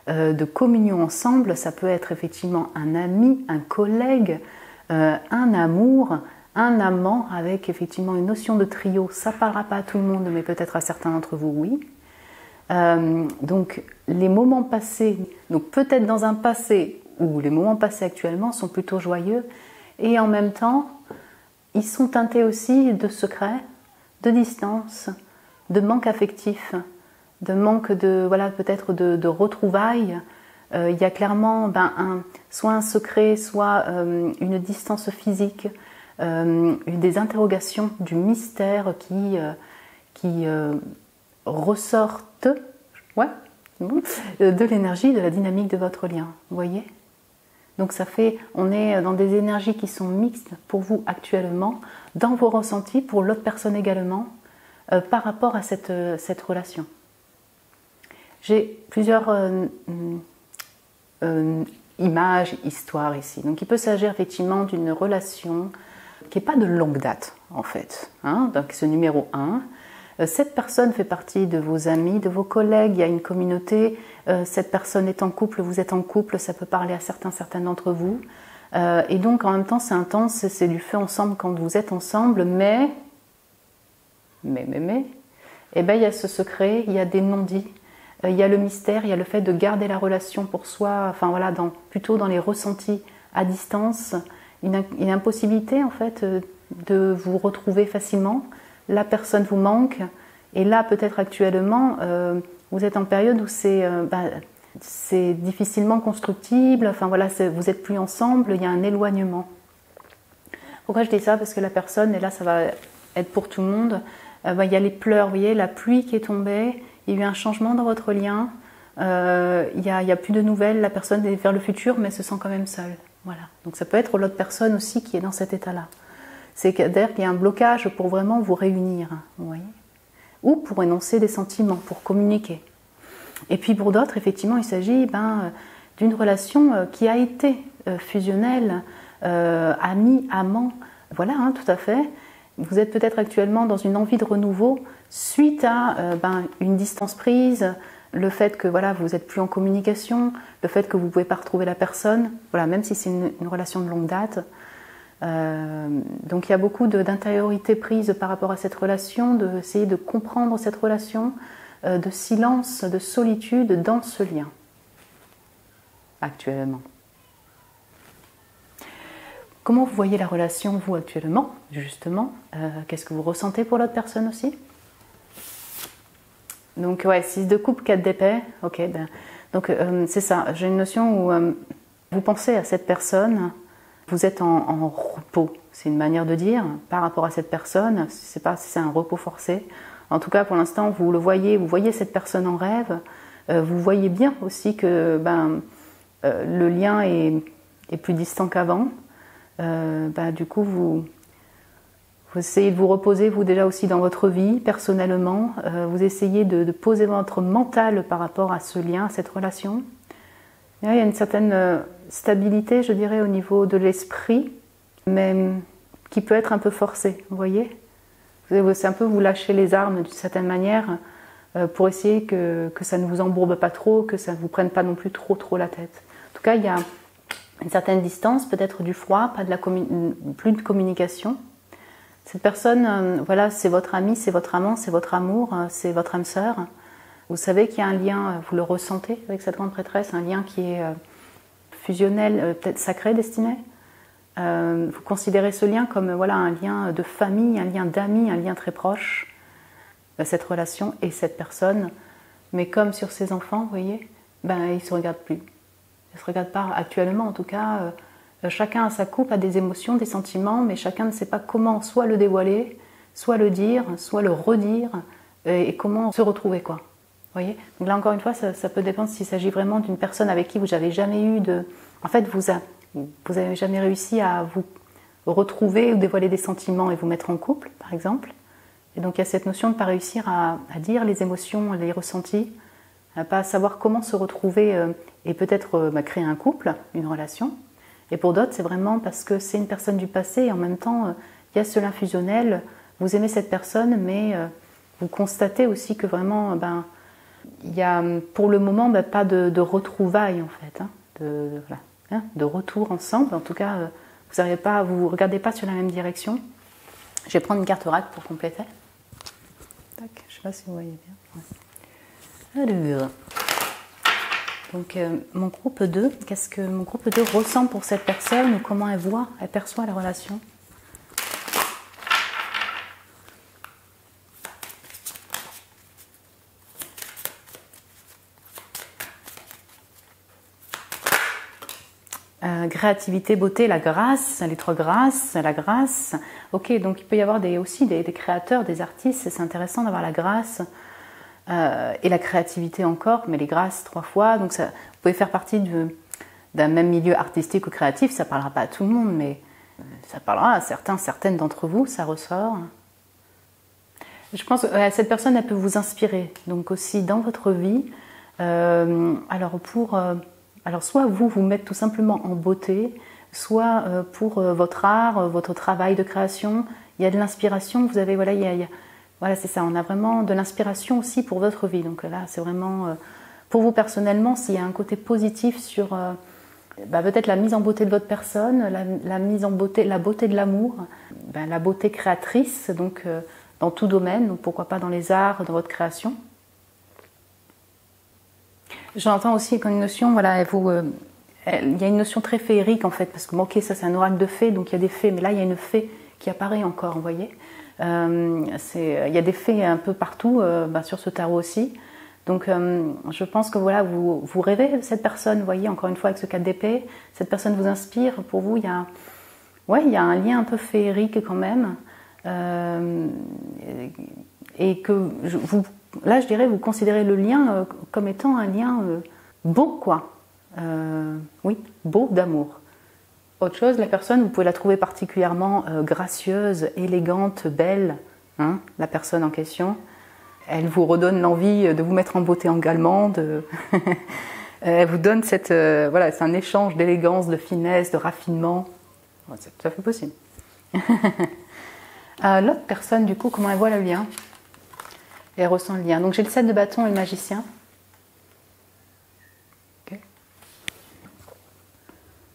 de communion ensemble. Ça peut être effectivement un ami, un collègue, un amour, un amant avec effectivement une notion de trio. Ça ne parlera pas à tout le monde, mais peut-être à certains d'entre vous, oui. Donc les moments passés, donc peut-être dans un passé où les moments passés actuellement sont plutôt joyeux, et en même temps, ils sont teintés aussi de secrets, de distance, de manque affectif, de manque de, voilà, peut-être de retrouvailles. Il y a clairement soit un secret, soit une distance physique, des interrogations, du mystère qui ressortent, ouais, de l'énergie, de la dynamique de votre lien. Vous voyez? Donc ça fait, on est dans des énergies qui sont mixtes pour vous actuellement, dans vos ressentis, pour l'autre personne également, par rapport à cette relation. J'ai plusieurs images, histoires ici. Donc il peut s'agir effectivement d'une relation qui n'est pas de longue date en fait. Hein, donc ce numéro 1. Cette personne fait partie de vos amis, de vos collègues, il y a une communauté, cette personne est en couple, vous êtes en couple, ça peut parler à certains d'entre vous. Et donc en même temps c'est intense, c'est du feu ensemble quand vous êtes ensemble, mais, eh ben, il y a ce secret, il y a des non-dits, il y a le mystère, il y a le fait de garder la relation pour soi, enfin voilà, plutôt dans les ressentis à distance, une impossibilité en fait de vous retrouver facilement. La personne vous manque, et là peut-être actuellement vous êtes en période où c'est difficilement constructible, enfin voilà, vous n'êtes plus ensemble, il y a un éloignement. Pourquoi je dis ça? Parce que la personne, et là ça va être pour tout le monde, il y a les pleurs, vous voyez, la pluie qui est tombée, il y a eu un changement dans votre lien, il y a plus de nouvelles, la personne est vers le futur mais se sent quand même seule. Voilà. Donc ça peut être l'autre personne aussi qui est dans cet état-là. C'est-à-dire qu'il y a un blocage pour vraiment vous réunir, vous voyez, ou pour énoncer des sentiments, pour communiquer. Et puis pour d'autres, effectivement, il s'agit d'une relation qui a été fusionnelle, ami, amant, voilà, hein, tout à fait. Vous êtes peut-être actuellement dans une envie de renouveau suite à une distance prise, le fait que voilà, vous n'êtes plus en communication, le fait que vous ne pouvez pas retrouver la personne, voilà, même si c'est une relation de longue date. Donc il y a beaucoup d'intériorité prise par rapport à cette relation, d'essayer de comprendre cette relation, de silence, de solitude dans ce lien, actuellement. Comment vous voyez la relation, vous, actuellement, justement? Qu'est-ce que vous ressentez pour l'autre personne aussi? Donc ouais, 6 de coupe, 4 d'épée, ok, donc c'est ça, j'ai une notion où vous pensez à cette personne, vous êtes en repos, c'est une manière de dire, par rapport à cette personne, je ne sais pas si c'est un repos forcé. En tout cas, pour l'instant, vous le voyez, vous voyez cette personne en rêve, vous voyez bien aussi que le lien est plus distant qu'avant. Du coup, vous essayez de vous reposer, vous déjà aussi dans votre vie, personnellement. Vous essayez de poser votre mental par rapport à ce lien, à cette relation. Et là, il y a une certaine stabilité, je dirais, au niveau de l'esprit, mais qui peut être un peu forcée, vous voyez? C'est un peu vous lâcher les armes d'une certaine manière pour essayer que ça ne vous embourbe pas trop, que ça ne vous prenne pas non plus trop la tête. En tout cas, il y a une certaine distance, peut-être du froid, plus de communication. Cette personne, voilà, c'est votre ami, c'est votre amant, c'est votre amour, c'est votre âme sœur. Vous savez qu'il y a un lien, vous le ressentez avec cette grande prêtresse, un lien qui est fusionnel, peut-être sacré, destiné. Vous considérez ce lien comme voilà, un lien de famille, un lien d'amis, un lien très proche, cette relation et cette personne. Mais comme sur ces enfants, vous voyez, ils ne se regardent plus. Ils ne se regardent pas actuellement, en tout cas. Chacun a sa coupe, a des émotions, des sentiments, mais chacun ne sait pas comment soit le dévoiler, soit le dire, soit le redire, et comment se retrouver, quoi. Vous voyez? Donc là, encore une fois, ça peut dépendre s'il s'agit vraiment d'une personne avec qui vous n'avez jamais eu de... En fait, vous n'avez jamais réussi à vous retrouver ou dévoiler des sentiments et vous mettre en couple, par exemple. Et donc, il y a cette notion de ne pas réussir à dire les émotions, les ressentis, à ne pas savoir comment se retrouver et peut-être créer un couple, une relation. Et pour d'autres, c'est vraiment parce que c'est une personne du passé et en même temps, il y a ce lien fusionnel. Vous aimez cette personne, mais vous constatez aussi que vraiment, il y a pour le moment pas de retrouvailles en fait, de retour ensemble. En tout cas, vous regardez pas sur la même direction. Je vais prendre une carte oracle pour compléter. Tac, je ne sais pas si vous voyez bien. Ouais. Alors, donc mon groupe 2, qu'est-ce que mon groupe 2 ressent pour cette personne ou comment elle perçoit la relation? Créativité, beauté, la grâce, les trois grâces, la grâce. Ok, donc il peut y avoir aussi des créateurs, des artistes, c'est intéressant d'avoir la grâce et la créativité encore, mais les grâces 3 fois. Donc ça, vous pouvez faire partie d'un même milieu artistique ou créatif, ça ne parlera pas à tout le monde, mais ça parlera à certaines d'entre vous, ça ressort. Je pense que cette personne, elle peut vous inspirer, donc aussi dans votre vie. Alors soit vous mettre tout simplement en beauté, soit pour votre art, votre travail de création, il y a de l'inspiration, vous avez, voilà, c'est ça, on a vraiment de l'inspiration aussi pour votre vie. Donc là, c'est vraiment, pour vous personnellement, s'il y a un côté positif sur peut-être la mise en beauté de votre personne, la mise en beauté, la beauté de l'amour, la beauté créatrice, donc dans tout domaine, donc pourquoi pas dans les arts, dans votre création. J'entends aussi comme une notion, voilà, il y a une notion très féerique en fait, parce que ok, ça c'est un oracle de fées, donc il y a des fées, mais là il y a une fée qui apparaît encore, vous voyez. Il y a des fées un peu partout, sur ce tarot aussi. Donc je pense que voilà, vous rêvez de cette personne, vous voyez, encore une fois avec ce 4 d'épée, cette personne vous inspire, pour vous il y a un lien un peu féerique quand même, et que là, je dirais, vous considérez le lien comme étant un lien beau, quoi. Oui, beau d'amour. Autre chose, la personne, vous pouvez la trouver particulièrement gracieuse, élégante, belle, hein, la personne en question. Elle vous redonne l'envie de vous mettre en beauté également. Elle vous donne c'est un échange d'élégance, de finesse, de raffinement. C'est tout à fait possible. L'autre personne, du coup, comment elle voit le lien? Elle ressent le lien. Donc j'ai le 7 de bâton et le magicien. Okay.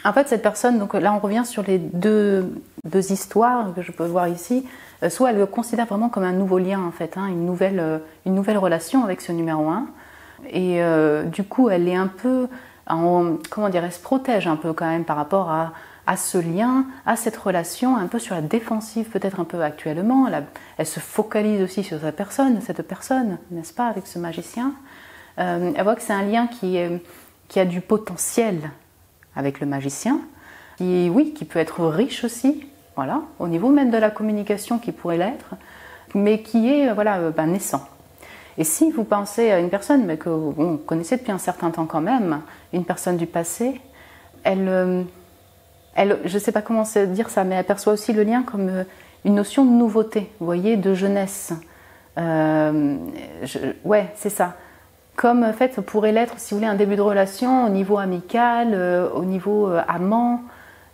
En fait, cette personne, donc là on revient sur les deux histoires que je peux voir ici. Soit elle le considère vraiment comme un nouveau lien en fait, hein, une nouvelle relation avec ce numéro 1. Et du coup, elle est un peu, elle se protège un peu quand même par rapport à ce lien, à cette relation, un peu sur la défensive peut-être un peu actuellement. Elle se focalise aussi sur cette personne, n'est-ce pas, avec ce magicien. Elle voit que c'est un lien qui a du potentiel avec le magicien, qui peut être riche aussi, voilà, au niveau même de la communication qui pourrait l'être, mais qui est naissant. Et si vous pensez à une personne mais que vous connaissez depuis un certain temps quand même, une personne du passé, elle, je ne sais pas comment dire ça, mais elle perçoit aussi le lien comme une notion de nouveauté, vous voyez, de jeunesse. C'est ça. Comme en fait, ça pourrait l'être, si vous voulez, un début de relation au niveau amical, au niveau amant.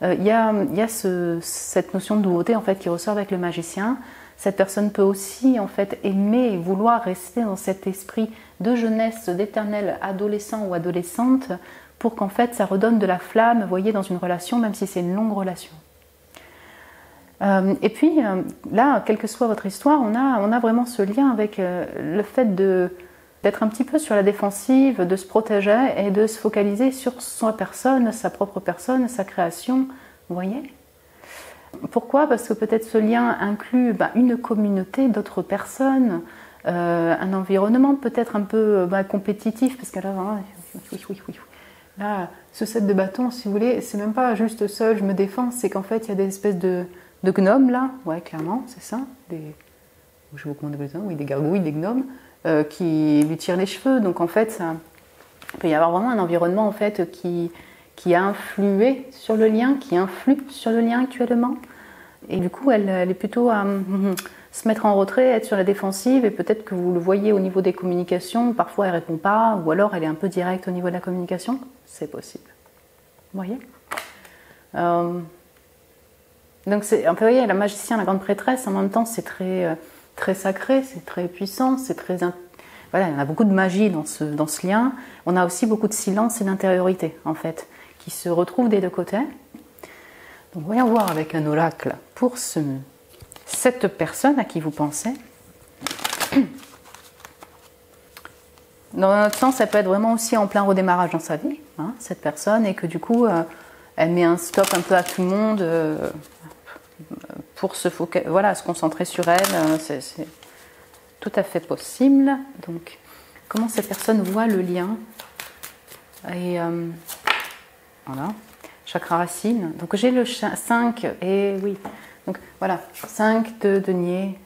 Il y a cette notion de nouveauté en fait qui ressort avec le magicien. Cette personne peut aussi en fait aimer et vouloir rester dans cet esprit de jeunesse, d'éternel adolescent ou adolescente, pour qu'en fait ça redonne de la flamme, vous voyez, dans une relation, même si c'est une longue relation. Et puis là, quelle que soit votre histoire, on a vraiment ce lien avec le fait d'être un petit peu sur la défensive, de se protéger et de se focaliser sur sa personne, sa propre personne, sa création, vous voyez. Pourquoi? Parce que peut-être ce lien inclut une communauté d'autres personnes, un environnement peut-être un peu compétitif, parce que là, ce 7 de bâton, si vous voulez, c'est même pas juste seul, je me défends, c'est qu'en fait il y a des espèces de gnomes là, ouais clairement, c'est ça, je vous recommande des gargouilles, des gnomes, qui lui tirent les cheveux, donc en fait il peut y avoir vraiment un environnement en fait qui a influé sur le lien, qui influe sur le lien actuellement. Et du coup, elle est plutôt à se mettre en retrait, être sur la défensive, et peut-être que vous le voyez au niveau des communications, parfois elle ne répond pas, ou alors elle est un peu directe au niveau de la communication. C'est possible. Vous voyez donc, vous voyez, la magicienne, la grande prêtresse, en même temps, c'est très, très sacré, c'est très puissant, c'est très... Voilà, il y en a beaucoup de magie dans ce lien. On a aussi beaucoup de silence et d'intériorité, en fait, qui se retrouvent des deux côtés. Donc voyons voir avec un oracle pour cette personne à qui vous pensez. Dans un autre sens, ça peut être vraiment aussi en plein redémarrage dans sa vie, hein, cette personne, et que du coup, elle met un stop un peu à tout le monde pour se concentrer sur elle. C'est tout à fait possible. Donc, comment cette personne voit le lien? Et voilà, chakra racine. Donc j'ai le 5, et oui, donc voilà, 5 de denier,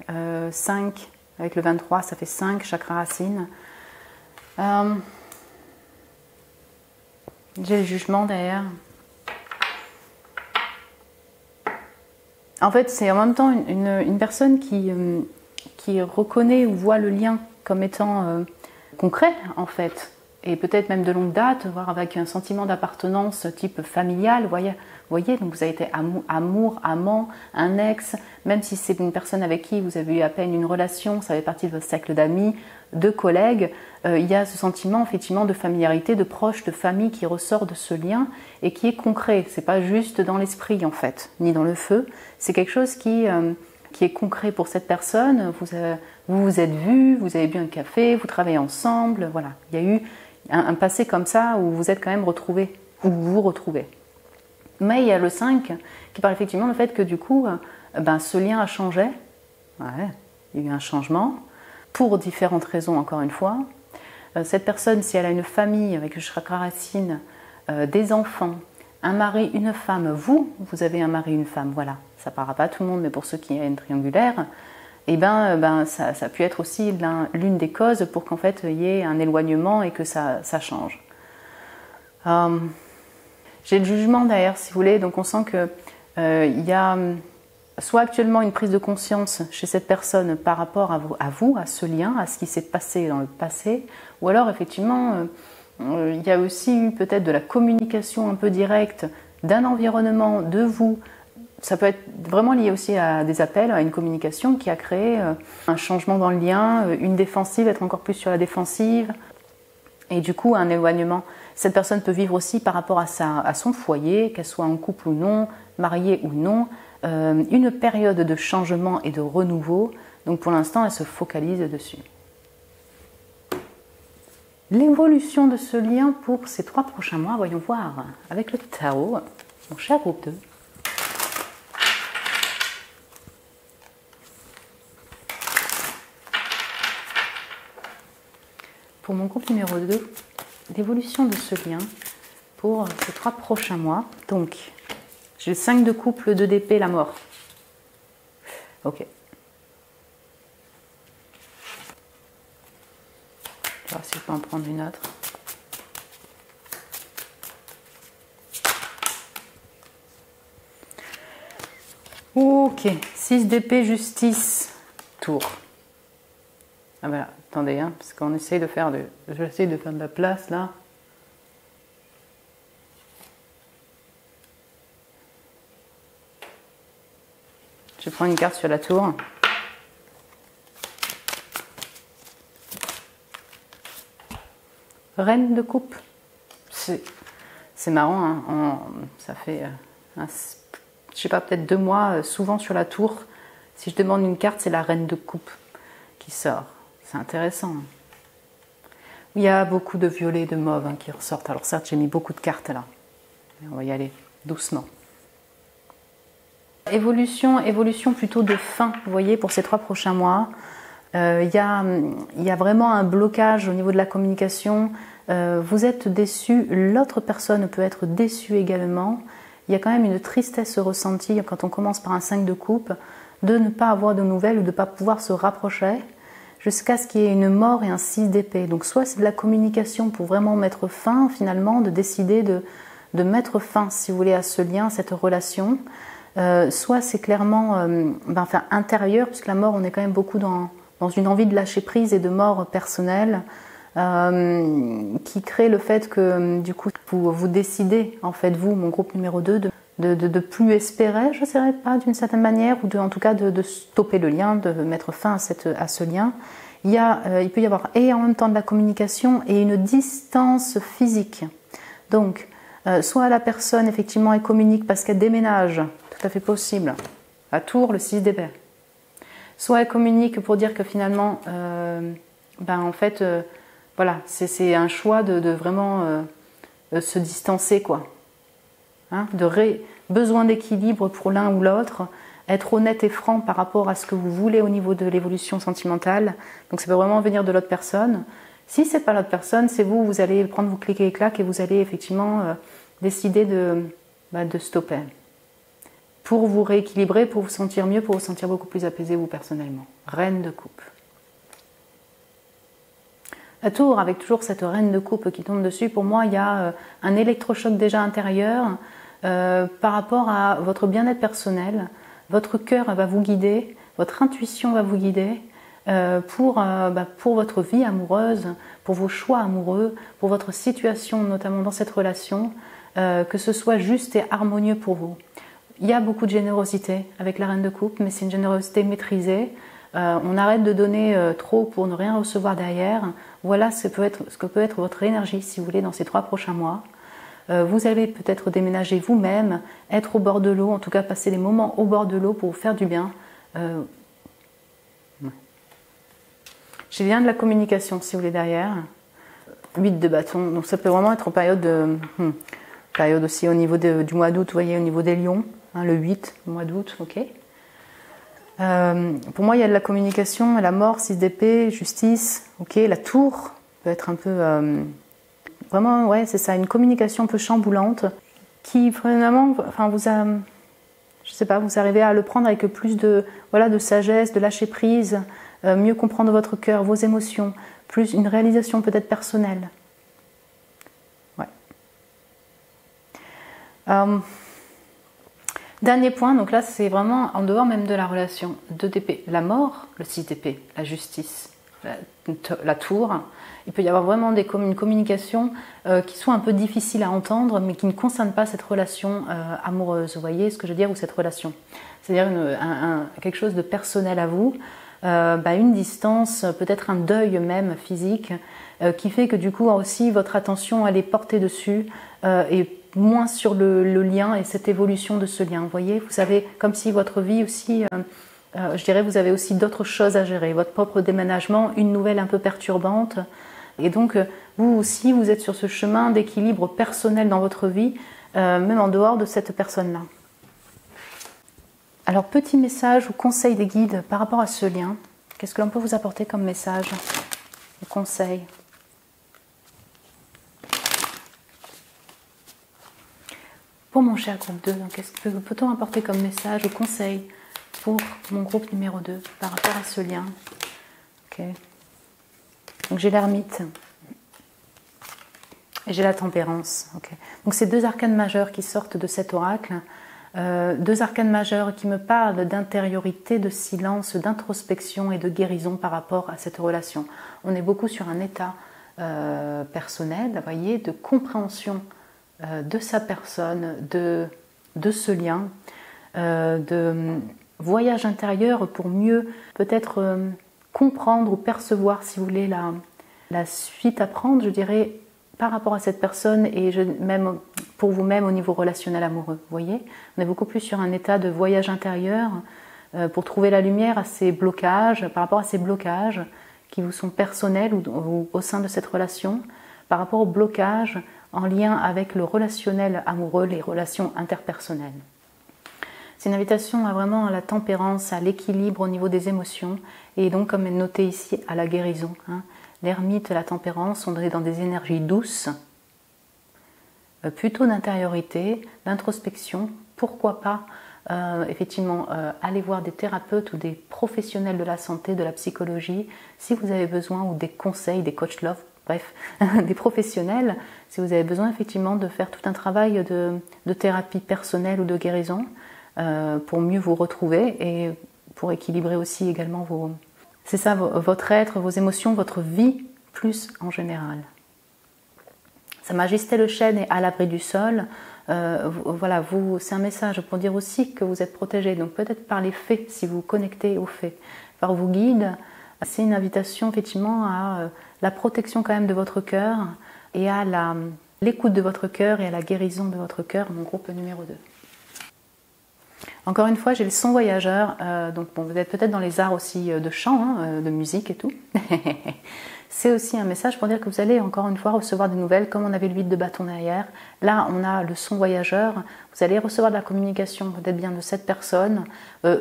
5 avec le 23, ça fait 5 chakra racine. J'ai le jugement derrière. En fait, c'est en même temps une personne qui reconnaît ou voit le lien comme étant concret, en fait, et peut-être même de longue date, voire avec un sentiment d'appartenance type familial, voyez, donc vous avez été amour, amant, un ex, même si c'est une personne avec qui vous avez eu à peine une relation, ça fait partie de votre cercle d'amis, de collègues, il y a ce sentiment effectivement de familiarité, de proche, de famille qui ressort de ce lien et qui est concret. C'est pas juste dans l'esprit en fait, ni dans le feu. C'est quelque chose qui est concret pour cette personne. Vous vous êtes vus, vous avez bu un café, vous travaillez ensemble. Voilà, il y a eu un passé comme ça où vous êtes quand même retrouvés, où vous vous retrouvez. Mais il y a le 5 qui parle effectivement du fait que du coup, ce lien a changé. Ouais, il y a eu un changement. Pour différentes raisons, encore une fois. Cette personne, si elle a une famille avec le chakra racine, des enfants, un mari, une femme, vous avez un mari, une femme, voilà. Ça ne parlera pas à tout le monde, mais pour ceux qui ont une triangulaire, ça a pu être aussi l'une des causes pour qu'en fait il y ait un éloignement et que ça change. J'ai le jugement derrière, si vous voulez, donc on sent qu'il y a soit actuellement une prise de conscience chez cette personne par rapport à vous, à ce lien, à ce qui s'est passé dans le passé, ou alors effectivement il y a aussi eu peut-être de la communication un peu directe d'un environnement, de vous. Ça peut être vraiment lié aussi à des appels, à une communication qui a créé un changement dans le lien, une défensive, être encore plus sur la défensive, et du coup un éloignement. Cette personne peut vivre aussi par rapport à son foyer, qu'elle soit en couple ou non, mariée ou non, une période de changement et de renouveau. Donc pour l'instant, elle se focalise dessus. L'évolution de ce lien pour ces 3 prochains mois, voyons voir avec le tarot, mon cher groupe 2. Pour mon groupe numéro 2, l'évolution de ce lien pour ces 3 prochains mois. Donc, j'ai le 5 de coupe, le 2 d'épée, la mort. Ok. Je vais voir si je peux en prendre une autre. Ok. 6 d'épée, justice, tour. Ah ben là, attendez, hein, parce qu'on essaye de faire j'essaye de faire de la place là. Je prends une carte sur la tour. Reine de coupe. C'est marrant, hein, ça fait, je sais pas, peut-être 2 mois, souvent sur la tour. Si je demande une carte, c'est la reine de coupe qui sort. C'est intéressant. Il y a beaucoup de violets, de mauve qui ressortent. Alors certes, j'ai mis beaucoup de cartes là. Mais on va y aller doucement. Évolution plutôt de fin, vous voyez, pour ces 3 prochains mois. Il y a vraiment un blocage au niveau de la communication. Vous êtes déçu, l'autre personne peut être déçue également. Il y a quand même une tristesse ressentie quand on commence par un 5 de coupe, de ne pas avoir de nouvelles ou de ne pas pouvoir se rapprocher, jusqu'à ce qu'il y ait une mort et un 6 d'épée. Donc soit c'est de la communication pour vraiment mettre fin, finalement, de décider de mettre fin, si vous voulez, à ce lien, à cette relation. Soit c'est clairement intérieur, puisque la mort, on est quand même beaucoup dans une envie de lâcher prise et de mort personnelle, qui crée le fait que du coup vous décidez, en fait vous, mon groupe numéro 2, de plus espérer, je ne sais pas, d'une certaine manière, ou en tout cas de stopper le lien, de mettre fin à ce lien. Il peut y avoir et en même temps de la communication et une distance physique. Donc Soit la personne effectivement elle communique parce qu'elle déménage, tout à fait possible, à Tours le 6 d'épée. Soit elle communique pour dire que finalement, en fait, voilà, c'est un choix de vraiment se distancer, quoi. Hein, besoin d'équilibre pour l'un ou l'autre, être honnête et franc par rapport à ce que vous voulez au niveau de l'évolution sentimentale. Donc ça peut vraiment venir de l'autre personne. Si c'est pas l'autre personne, c'est vous, vous allez prendre vos clics et claques et vous allez effectivement décider de stopper. Pour vous rééquilibrer, pour vous sentir mieux, pour vous sentir beaucoup plus apaisé vous personnellement. Reine de coupe. À Tours, avec toujours cette reine de coupe qui tombe dessus, pour moi il y a un électrochoc déjà intérieur par rapport à votre bien-être personnel. Votre cœur va vous guider, votre intuition va vous guider pour votre vie amoureuse, pour vos choix amoureux, pour votre situation notamment dans cette relation, que ce soit juste et harmonieux pour vous. Il y a beaucoup de générosité avec la reine de coupe, mais c'est une générosité maîtrisée. On arrête de donner trop pour ne rien recevoir derrière. Voilà ce que peut être votre énergie, si vous voulez, dans ces 3 prochains mois. Vous allez peut-être déménager vous-même, être au bord de l'eau, en tout cas passer des moments au bord de l'eau pour vous faire du bien. J'ai bien de la communication, si vous voulez, derrière. 8 de bâton, donc ça peut vraiment être en période aussi au niveau du mois d'août, vous voyez, au niveau des lions, hein, le 8, le mois d'août, ok. Pour moi, il y a de la communication, la mort, 6 d'épée, justice, ok, la tour peut être un peu... vraiment, ouais, c'est ça, une communication un peu chamboulante qui vraiment, enfin, je sais pas, vous arrivez à le prendre avec plus de sagesse, de lâcher prise, mieux comprendre votre cœur, vos émotions, plus une réalisation peut-être personnelle. Ouais. Dernier point, donc là c'est vraiment en dehors même de la relation. 2 d'épée, la mort, le 6 d'épée, la justice, la tour. Il peut y avoir vraiment une communication qui soit un peu difficile à entendre, mais qui ne concerne pas cette relation amoureuse, vous voyez ce que je veux dire, ou cette relation. C'est-à-dire quelque chose de personnel à vous, une distance, peut-être un deuil même physique, qui fait que du coup aussi votre attention elle est portée dessus et moins sur le lien et cette évolution de ce lien. Vous voyez, vous savez, comme si votre vie aussi, je dirais, vous avez aussi d'autres choses à gérer. Votre propre déménagement, une nouvelle un peu perturbante. Et donc, vous aussi, vous êtes sur ce chemin d'équilibre personnel dans votre vie, même en dehors de cette personne-là. Alors, petit message ou conseil des guides par rapport à ce lien. Qu'est-ce que l'on peut vous apporter comme message ou conseil ? Pour mon cher groupe 2, qu'est-ce que peut-on apporter comme message ou conseil pour mon groupe numéro 2 par rapport à ce lien ? Ok. Donc j'ai l'ermite et j'ai la tempérance. Okay. Donc c'est 2 arcanes majeurs qui sortent de cet oracle. 2 arcanes majeurs qui me parlent d'intériorité, de silence, d'introspection et de guérison par rapport à cette relation. On est beaucoup sur un état personnel, vous voyez, de compréhension de sa personne, de ce lien, de voyage intérieur pour mieux peut-être comprendre ou percevoir, si vous voulez, la suite à prendre, je dirais, par rapport à cette personne et même pour vous-même au niveau relationnel amoureux. Vous voyez, on est beaucoup plus sur un état de voyage intérieur pour trouver la lumière à ces blocages, par rapport à ces blocages qui vous sont personnels ou au sein de cette relation, par rapport aux blocages en lien avec le relationnel amoureux, les relations interpersonnelles. C'est une invitation à vraiment à la tempérance, à l'équilibre au niveau des émotions et donc, comme noté ici, à la guérison. L'ermite et la tempérance, on est dans des énergies douces, plutôt d'intériorité, d'introspection. Pourquoi pas effectivement aller voir des thérapeutes ou des professionnels de la santé, de la psychologie, si vous avez besoin, ou des conseils, des coach love, bref, des professionnels, si vous avez besoin effectivement de faire tout un travail de thérapie personnelle ou de guérison pour mieux vous retrouver et pour équilibrer aussi également c'est ça, votre être, vos émotions, votre vie plus en général. Sa Majesté le chêne est à l'abri du sol. Voilà, c'est un message pour dire aussi que vous êtes protégé. Donc peut-être par les faits, si vous vous connectez aux faits, par vos guides, c'est une invitation effectivement à la protection quand même de votre cœur et à l'écoute de votre cœur et à la guérison de votre cœur, mon groupe numéro 2. Encore une fois, j'ai le son voyageur, donc bon, vous êtes peut-être dans les arts aussi de chant, hein, de musique et tout. C'est aussi un message pour dire que vous allez encore une fois recevoir des nouvelles, comme on avait le 8 de bâton derrière. Là, on a le son voyageur. Vous allez recevoir de la communication, peut-être bien de cette personne,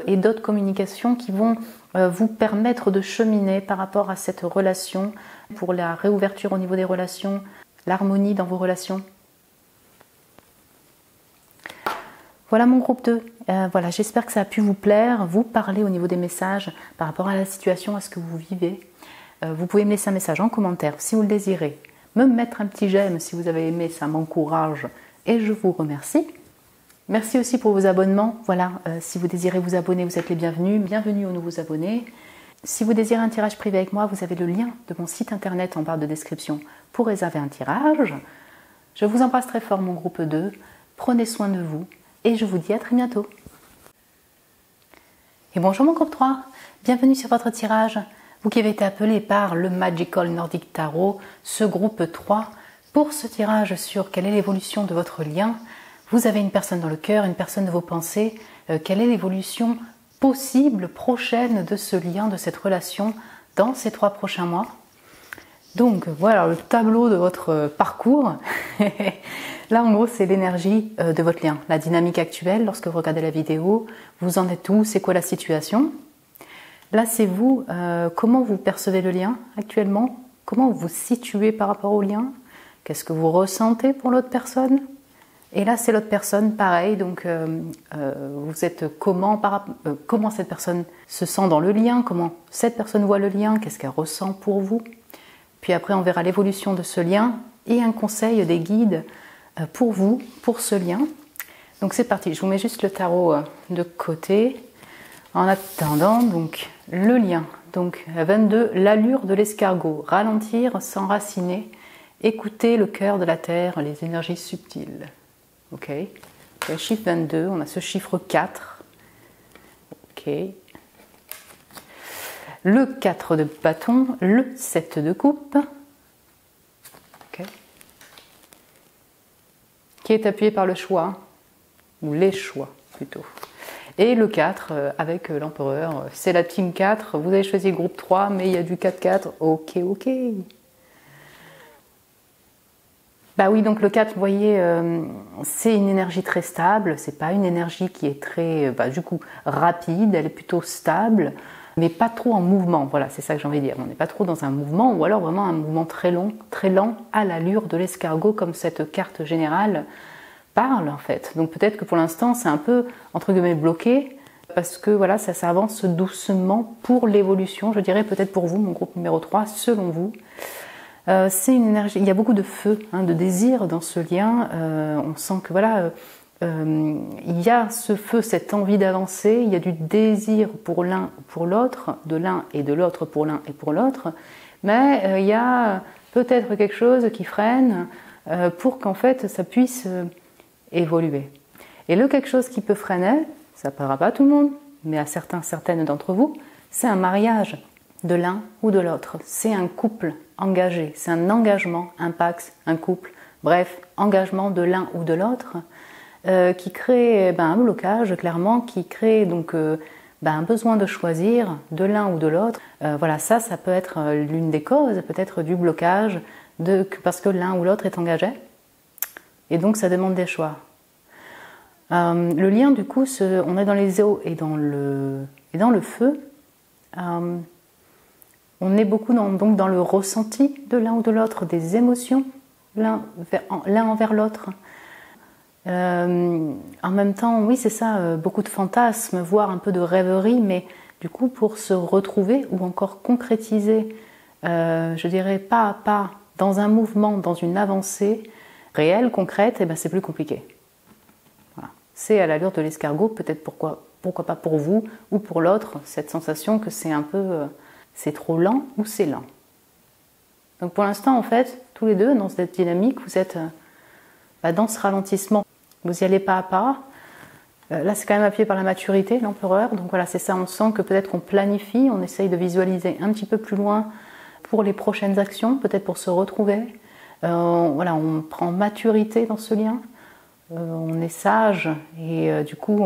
et d'autres communications qui vont vous permettre de cheminer par rapport à cette relation, pour la réouverture au niveau des relations, l'harmonie dans vos relations. Voilà mon groupe 2. Voilà, j'espère que ça a pu vous plaire, vous parler au niveau des messages par rapport à la situation, à ce que vous vivez. Vous pouvez me laisser un message en commentaire si vous le désirez, me mettre un petit j'aime si vous avez aimé, ça m'encourage et je vous remercie. Merci aussi pour vos abonnements. Voilà, si vous désirez vous abonner, vous êtes les bienvenus. Bienvenue aux nouveaux abonnés. Si vous désirez un tirage privé avec moi, vous avez le lien de mon site internet en barre de description pour réserver un tirage. Je vous embrasse très fort mon groupe 2. Prenez soin de vous et je vous dis à très bientôt. Et bonjour mon groupe 3. Bienvenue sur votre tirage. Vous qui avez été appelé par le Magical Nordic Tarot, ce groupe 3, pour ce tirage sur quelle est l'évolution de votre lien. Vous avez une personne dans le cœur, une personne de vos pensées. Quelle est l'évolution possible, prochaine de ce lien, de cette relation dans ces 3 prochains mois. Donc voilà le tableau de votre parcours. Là en gros c'est l'énergie de votre lien, la dynamique actuelle lorsque vous regardez la vidéo. Vous en êtes où? C'est quoi la situation? Là, c'est vous, comment vous percevez le lien actuellement? Comment vous vous situez par rapport au lien? Qu'est-ce que vous ressentez pour l'autre personne? Et là, c'est l'autre personne, pareil. Donc, vous êtes comment cette personne se sent dans le lien? Comment cette personne voit le lien? Qu'est-ce qu'elle ressent pour vous? Puis après, on verra l'évolution de ce lien et un conseil des guides pour vous, pour ce lien. Donc, c'est parti. Je vous mets juste le tarot de côté. En attendant, donc, le lien. Donc, 22, l'allure de l'escargot. Ralentir, s'enraciner, écouter le cœur de la terre, les énergies subtiles. Ok. Le chiffre 22, on a ce chiffre 4. Ok. Le 4 de bâton, le 7 de coupe. Ok. Qui est appuyé par le choix, ou les choix plutôt. Et le 4 avec l'empereur, c'est la team 4, vous avez choisi le groupe 3, mais il y a du 4-4, ok. Bah oui, donc le 4, vous voyez, c'est une énergie très stable, c'est pas une énergie qui est très, du coup, rapide, elle est plutôt stable, mais pas trop en mouvement, voilà, c'est ça que j'ai envie de dire, on n'est pas trop dans un mouvement, ou alors vraiment un mouvement très long, très lent, à l'allure de l'escargot, comme cette carte générale parle en fait. Donc peut-être que pour l'instant c'est un peu entre guillemets bloqué parce que voilà, ça avance doucement pour l'évolution, je dirais peut-être pour vous, mon groupe numéro 3, selon vous. C'est une énergie, il y a beaucoup de feu, de désir dans ce lien. On sent que voilà, il y a ce feu, cette envie d'avancer, il y a du désir pour l'un, pour l'autre, de l'un et de l'autre pour l'un et pour l'autre, mais il y a peut-être quelque chose qui freine pour qu'en fait ça puisse évoluer. Et le quelque chose qui peut freiner, ça ne parlera pas à tout le monde, mais à certaines d'entre vous, c'est un mariage de l'un ou de l'autre. C'est un couple engagé, c'est un engagement, un pax, un couple, bref, engagement de l'un ou de l'autre qui crée un blocage, clairement, qui crée donc un besoin de choisir de l'un ou de l'autre. Voilà, ça peut être l'une des causes, peut-être du blocage, parce que l'un ou l'autre est engagé. Et donc ça demande des choix. Le lien du coup, on est dans les eaux et dans le feu. On est beaucoup donc dans le ressenti de l'un ou de l'autre, des émotions l'un envers l'autre. En même temps, oui c'est ça, beaucoup de fantasmes, voire un peu de rêverie, mais du coup pour se retrouver ou encore concrétiser, je dirais pas à pas, dans un mouvement, dans une avancée réelle, concrète, et c'est plus compliqué. Voilà. C'est à l'allure de l'escargot, peut-être pourquoi pas pour vous ou pour l'autre, cette sensation que c'est un peu, c'est trop lent ou c'est lent. Donc pour l'instant, en fait, tous les deux, dans cette dynamique, vous êtes dans ce ralentissement. Vous y allez pas à pas. Là, c'est quand même appuyé par la maturité, l'empereur. Donc voilà, c'est ça, on sent que peut-être qu'on planifie, on essaye de visualiser un petit peu plus loin pour les prochaines actions, peut-être pour se retrouver. Voilà, on prend maturité dans ce lien, on est sage et du coup,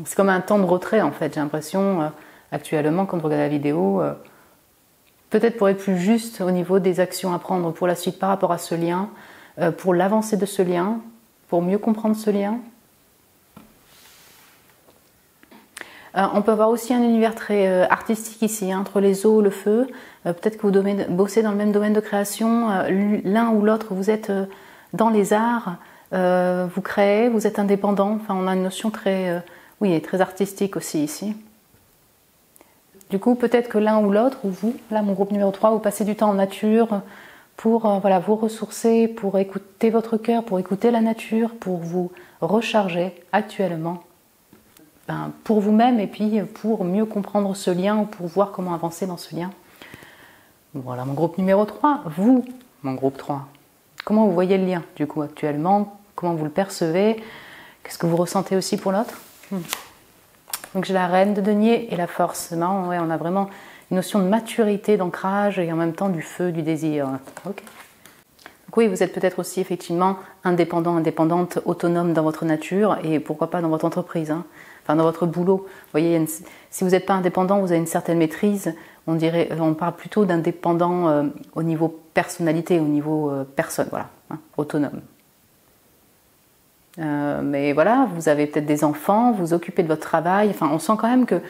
c'est comme un temps de retrait en fait. J'ai l'impression actuellement, quand vous regardez la vidéo, peut-être pour être plus juste au niveau des actions à prendre pour la suite par rapport à ce lien, pour l'avancée de ce lien, pour mieux comprendre ce lien. On peut avoir aussi un univers très artistique ici, hein, entre les eaux, le feu. Peut-être que vous bossez dans le même domaine de création, l'un ou l'autre, vous êtes dans les arts, vous créez, vous êtes indépendant. Enfin, on a une notion très, oui, très artistique aussi ici. Du coup, peut-être que l'un ou l'autre, ou vous, là, mon groupe numéro 3, vous passez du temps en nature pour voilà, vous ressourcer, pour écouter votre cœur, pour écouter la nature, pour vous recharger actuellement. Pour vous-même et puis pour mieux comprendre ce lien ou pour voir comment avancer dans ce lien. Voilà mon groupe numéro 3, vous, mon groupe 3. Comment vous voyez le lien du coup actuellement? Comment vous le percevez? Qu'est-ce que vous ressentez aussi pour l'autre? Donc j'ai la reine de denier et la force. C'est marrant, ouais, on a vraiment une notion de maturité, d'ancrage et en même temps du feu, du désir. Okay. Donc oui, vous êtes peut-être aussi effectivement indépendant, indépendante, autonome dans votre nature et pourquoi pas dans votre entreprise. Hein. Enfin, dans votre boulot. Vous voyez, si vous n'êtes pas indépendant, vous avez une certaine maîtrise. On parle plutôt d'indépendant au niveau personnalité, au niveau personne, voilà, hein, autonome. Mais voilà, vous avez peut-être des enfants, vous occupez de votre travail. Enfin, on sent quand même que,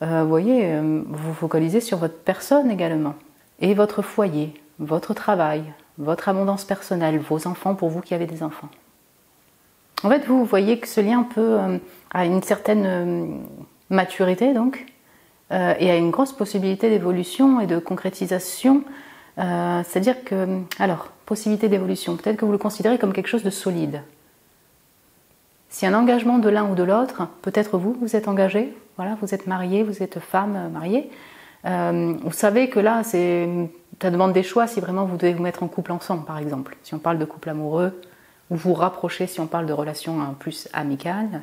vous voyez, vous vous focalisez sur votre personne également. Et votre foyer, votre travail, votre abondance personnelle, vos enfants pour vous qui avez des enfants. En fait, vous voyez que ce lien a une certaine maturité, donc, et a une grosse possibilité d'évolution et de concrétisation. C'est-à-dire que, alors, possibilité d'évolution, peut-être que vous le considérez comme quelque chose de solide. Si un engagement de l'un ou de l'autre, peut-être vous êtes engagé, voilà, vous êtes marié, vous êtes femme mariée, vous savez que là, ça demande des choix si vraiment vous devez vous mettre en couple ensemble, par exemple. Si on parle de couple amoureux, ou vous rapprocher si on parle de relations plus amicales.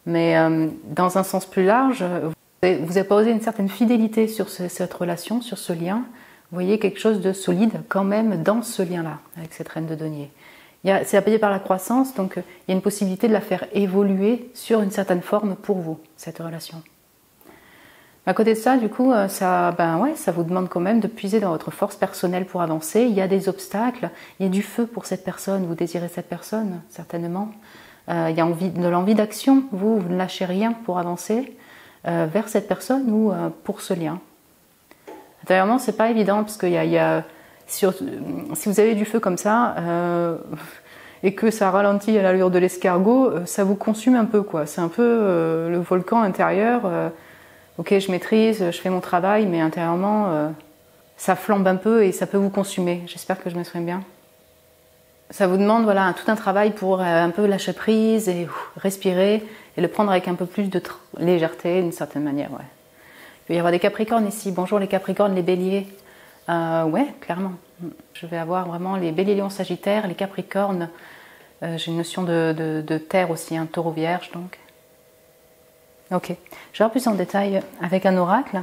Mais dans un sens plus large, vous avez posé une certaine fidélité sur cette relation, sur ce lien. Vous voyez quelque chose de solide quand même dans ce lien-là, avec cette reine de denier. C'est appuyé par la croissance, donc il y a une possibilité de la faire évoluer sur une certaine forme pour vous, cette relation. À côté de ça, du coup, ça vous demande quand même de puiser dans votre force personnelle pour avancer. Il y a des obstacles, il y a du feu pour cette personne, vous désirez cette personne, certainement. Il y a de l'envie d'action, vous ne lâchez rien pour avancer vers cette personne ou pour ce lien. Intérieurement, c'est pas évident parce qu'il si vous avez du feu comme ça et que ça ralentit à l'allure de l'escargot, ça vous consume un peu, quoi. C'est un peu le volcan intérieur. Ok, je maîtrise, je fais mon travail, mais intérieurement, ça flambe un peu et ça peut vous consumer. J'espère que je m'exprime bien. Ça vous demande voilà, tout un travail pour un peu lâcher prise et respirer et le prendre avec un peu plus de légèreté, d'une certaine manière. Ouais. Il peut y avoir des capricornes ici. Bonjour les capricornes, les béliers. Ouais, clairement. Je vais avoir vraiment les béliers, lions, sagittaires, les capricornes. J'ai une notion de terre aussi, un taureau vierge donc. Ok, je vais voir plus en détail avec un oracle.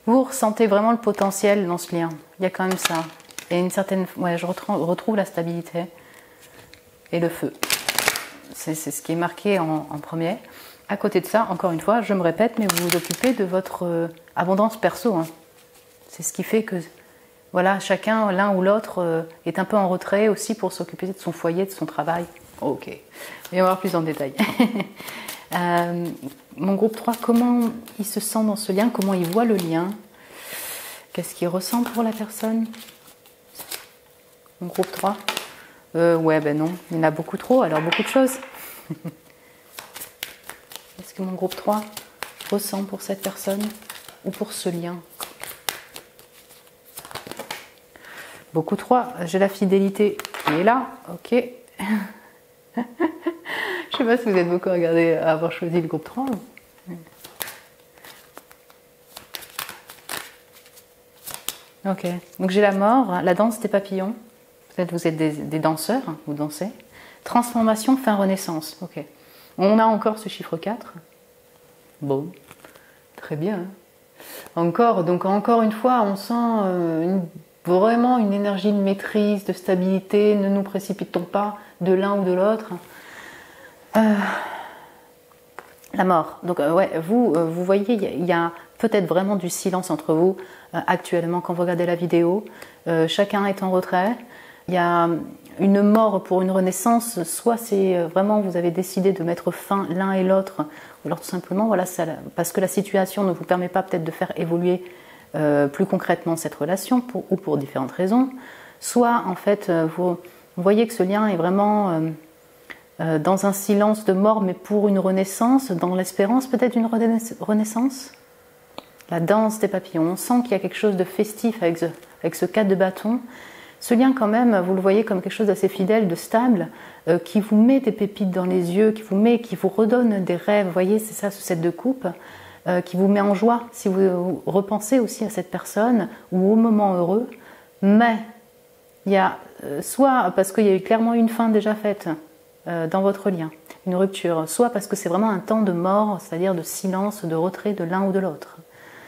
Vous ressentez vraiment le potentiel dans ce lien. Il y a quand même ça. Et une certaine, ouais, je retrouve la stabilité et le feu. C'est ce qui est marqué en premier. À côté de ça, encore une fois, je me répète, mais vous vous occupez de votre abondance perso. Hein. C'est ce qui fait que voilà, chacun, l'un ou l'autre, est un peu en retrait aussi pour s'occuper de son foyer, de son travail. Ok, on va voir plus en détail. Mon groupe 3, comment il se sent dans ce lien? Comment il voit le lien? Qu'est-ce qu'il ressent pour la personne? Mon groupe 3 ouais, ben non, il y en a beaucoup trop, alors beaucoup de choses. Qu'est-ce que mon groupe 3 ressent pour cette personne ou pour ce lien? Beaucoup 3, j'ai la fidélité qui est là, ok. Je sais pas si vous êtes beaucoup regardé à avoir choisi le groupe 3. Ok, donc j'ai la mort, la danse des papillons. Peut-être vous êtes des danseurs, hein, vous dansez. Transformation, fin, renaissance. Ok. On a encore ce chiffre 4. Bon, très bien. Hein. Donc encore une fois, on sent vraiment une énergie de maîtrise, de stabilité. Ne nous précipitons pas de l'un ou de l'autre. La mort. Donc ouais, vous voyez, il y a peut-être vraiment du silence entre vous actuellement quand vous regardez la vidéo. Chacun est en retrait. Il y a une mort pour une renaissance. Soit c'est vraiment vous avez décidé de mettre fin l'un et l'autre, ou alors tout simplement voilà, parce que la situation ne vous permet pas peut-être de faire évoluer plus concrètement cette relation ou pour différentes raisons. Soit en fait vous voyez que ce lien est vraiment dans un silence de mort, mais pour une renaissance, dans l'espérance peut-être d'une renaissance. La danse des papillons, on sent qu'il y a quelque chose de festif avec ce 4 de bâton. Ce lien quand même, vous le voyez comme quelque chose d'assez fidèle, de stable, qui vous met des pépites dans les yeux, qui vous redonne des rêves, vous voyez, c'est ça ce 7 de coupe, qui vous met en joie si vous repensez aussi à cette personne ou au moment heureux. Mais il y a soit parce qu'il y a eu clairement une fin déjà faite dans votre lien, une rupture, soit parce que c'est vraiment un temps de mort, c'est-à-dire de silence, de retrait de l'un ou de l'autre.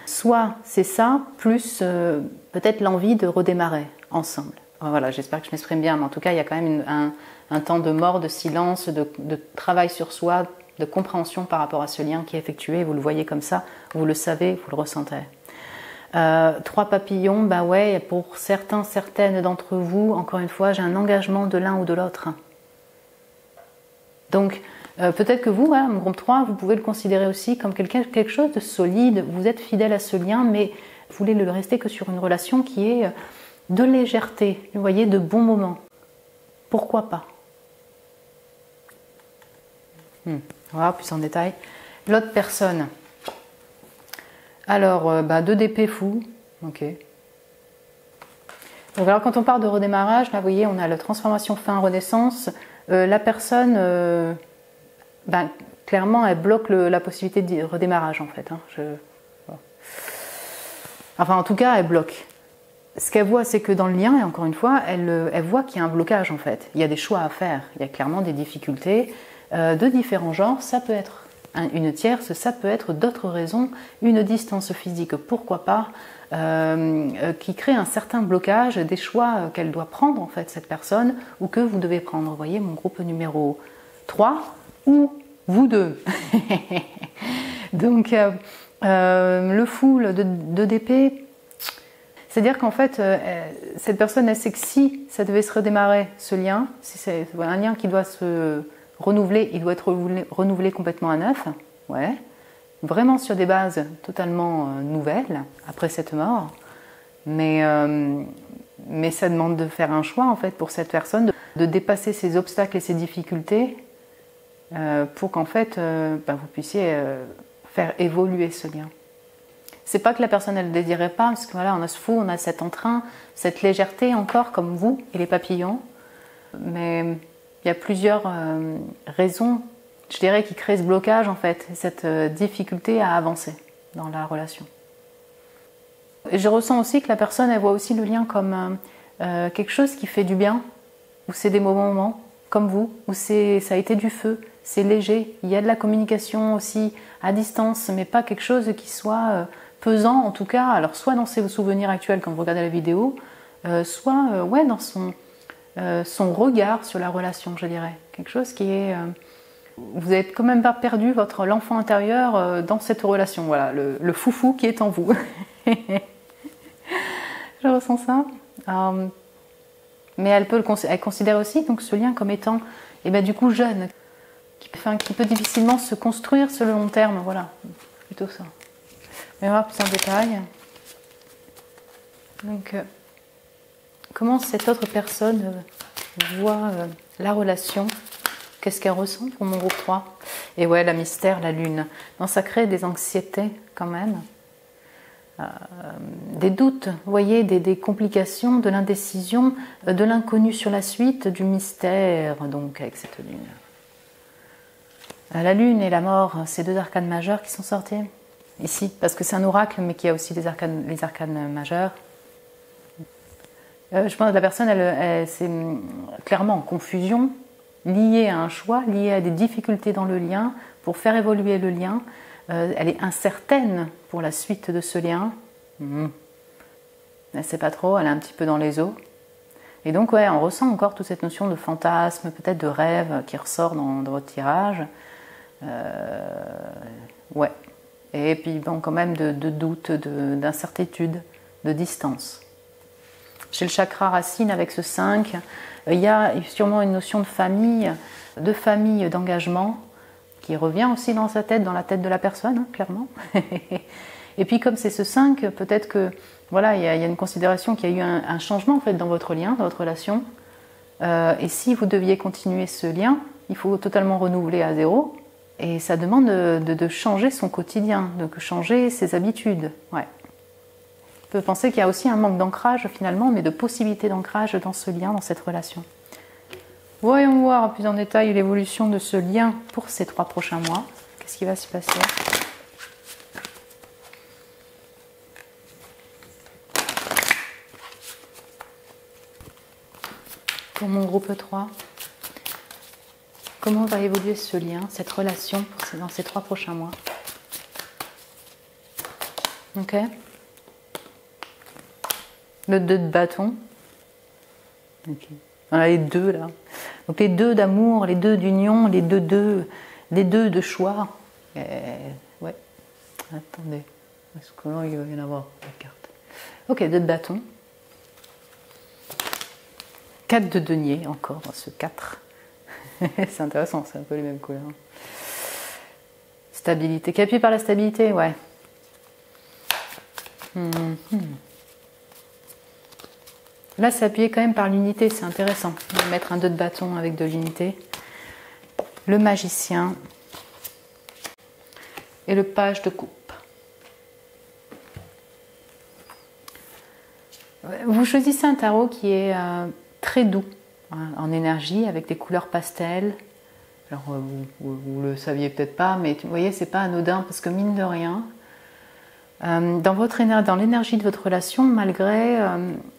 Soit c'est ça, plus peut-être l'envie de redémarrer ensemble. Voilà, j'espère que je m'exprime bien, mais en tout cas, il y a quand même un temps de mort, de silence, de travail sur soi, de compréhension par rapport à ce lien qui est effectué. Vous le voyez comme ça, vous le savez, vous le ressentez. 3 papillons, bah ouais, pour certaines d'entre vous, encore une fois, j'ai un engagement de l'un ou de l'autre. Donc, peut-être que vous, mon groupe 3, vous pouvez le considérer aussi comme quelque chose de solide. Vous êtes fidèle à ce lien, mais vous voulez le rester que sur une relation qui est de légèreté, vous voyez, de bons moments. Pourquoi pas? Voilà, plus en détail. L'autre personne. Alors, 2 d'épée fou. Ok. Donc, alors, quand on parle de redémarrage, là, vous voyez, on a la transformation fin renaissance. La personne, clairement, elle bloque la possibilité de redémarrage, en fait. Enfin, en tout cas, elle bloque. Ce qu'elle voit, c'est que dans le lien, et encore une fois, elle voit qu'il y a un blocage, en fait. Il y a des choix à faire. Il y a clairement des difficultés de différents genres. Ça peut être une tierce, ça peut être d'autres raisons. Une distance physique, pourquoi pas, qui crée un certain blocage des choix qu'elle doit prendre, en fait, cette personne, ou que vous devez prendre. Vous voyez, mon groupe numéro 3, ou vous deux. Donc, le fou, le 2 d'épée, c'est-à-dire qu'en fait, cette personne, elle sait que si ça devait se redémarrer, ce lien, si c'est un lien qui doit se renouveler, il doit être renouvelé complètement à neuf, ouais, vraiment sur des bases totalement nouvelles, après cette mort, mais ça demande de faire un choix, en fait, pour cette personne, de dépasser ses obstacles et ses difficultés, pour qu'en fait, vous puissiez faire évoluer ce lien. C'est pas que la personne elle ne le désirait pas, parce que voilà, on a ce fou, on a cet entrain, cette légèreté encore, comme vous et les papillons. Mais il y a plusieurs raisons, je dirais, qui créent ce blocage, en fait, cette difficulté à avancer dans la relation. Et je ressens aussi que la personne, elle voit aussi le lien comme quelque chose qui fait du bien, où c'est des moments, comme vous, où ça a été du feu, c'est léger. Il y a de la communication aussi à distance, mais pas quelque chose qui soit pesant, en tout cas, alors soit dans ses souvenirs actuels quand vous regardez la vidéo, soit dans son regard sur la relation, je dirais. Quelque chose qui est... vous n'avez quand même pas perdu l'enfant intérieur dans cette relation, voilà, le foufou qui est en vous. Je ressens ça. Mais elle considère aussi donc, ce lien comme étant du coup jeune, qui peut difficilement se construire sur le long terme, voilà, plutôt ça. Mais on va plus en détail. Donc, comment cette autre personne voit la relation? Qu'est-ce qu'elle ressent pour mon groupe 3? Et ouais, la mystère, la lune. Donc, ça crée des anxiétés quand même. Des doutes, vous voyez, des complications, de l'indécision, de l'inconnu sur la suite, du mystère, donc avec cette lune. La lune et la mort, c'est 2 arcanes majeures qui sont sortis ici, parce que c'est un oracle, mais qui a aussi les arcanes majeurs. Je pense que la personne, elle c'est clairement en confusion, liée à un choix, liée à des difficultés dans le lien, pour faire évoluer le lien. elle est incertaine pour la suite de ce lien. Elle ne sait pas trop, elle est un petit peu dans les eaux. Et donc, ouais, on ressent encore toute cette notion de fantasme, peut-être de rêve qui ressort dans votre tirage. Ouais. Et puis, bon, quand même de doute, d'incertitude, de distance. Chez le chakra racine, avec ce 5, il y a sûrement une notion de famille, d'engagement, qui revient aussi dans sa tête, dans la tête de la personne, hein, clairement. Et puis, comme c'est ce 5, peut-être que voilà, il y a une considération qu'il y a eu un changement en fait dans votre lien, dans votre relation. Et si vous deviez continuer ce lien, il faut totalement renouveler à zéro. Et ça demande de changer son quotidien, de changer ses habitudes. Ouais. On peut penser qu'il y a aussi un manque d'ancrage finalement, mais de possibilité d'ancrage dans ce lien, dans cette relation. Voyons voir plus en détail l'évolution de ce lien pour ces 3 prochains mois. Qu'est-ce qui va s'y passer ? Pour mon groupe 3, comment va évoluer ce lien, cette relation dans ces 3 prochains mois? Ok. Le 2 de bâton. Ok. On a les 2 là. Donc les 2 d'amour, les 2 d'union, les 2 de choix. Ouais. Attendez. Est-ce que là, il va y en avoir la carte? Ok, 2 de bâton. 4 de denier, encore dans ce 4. C'est intéressant, c'est un peu les mêmes couleurs. Stabilité. Qui appuie par la stabilité, ouais. Là, c'est appuyé quand même par l'unité, c'est intéressant. On va mettre un 2 de bâton avec de l'unité. Le magicien. Et le page de coupe. Vous choisissez un tarot qui est très doux en énergie, avec des couleurs pastel. Alors, vous le saviez peut-être pas, mais vous voyez, c'est pas anodin, parce que mine de rien, dans l'énergie de votre relation, malgré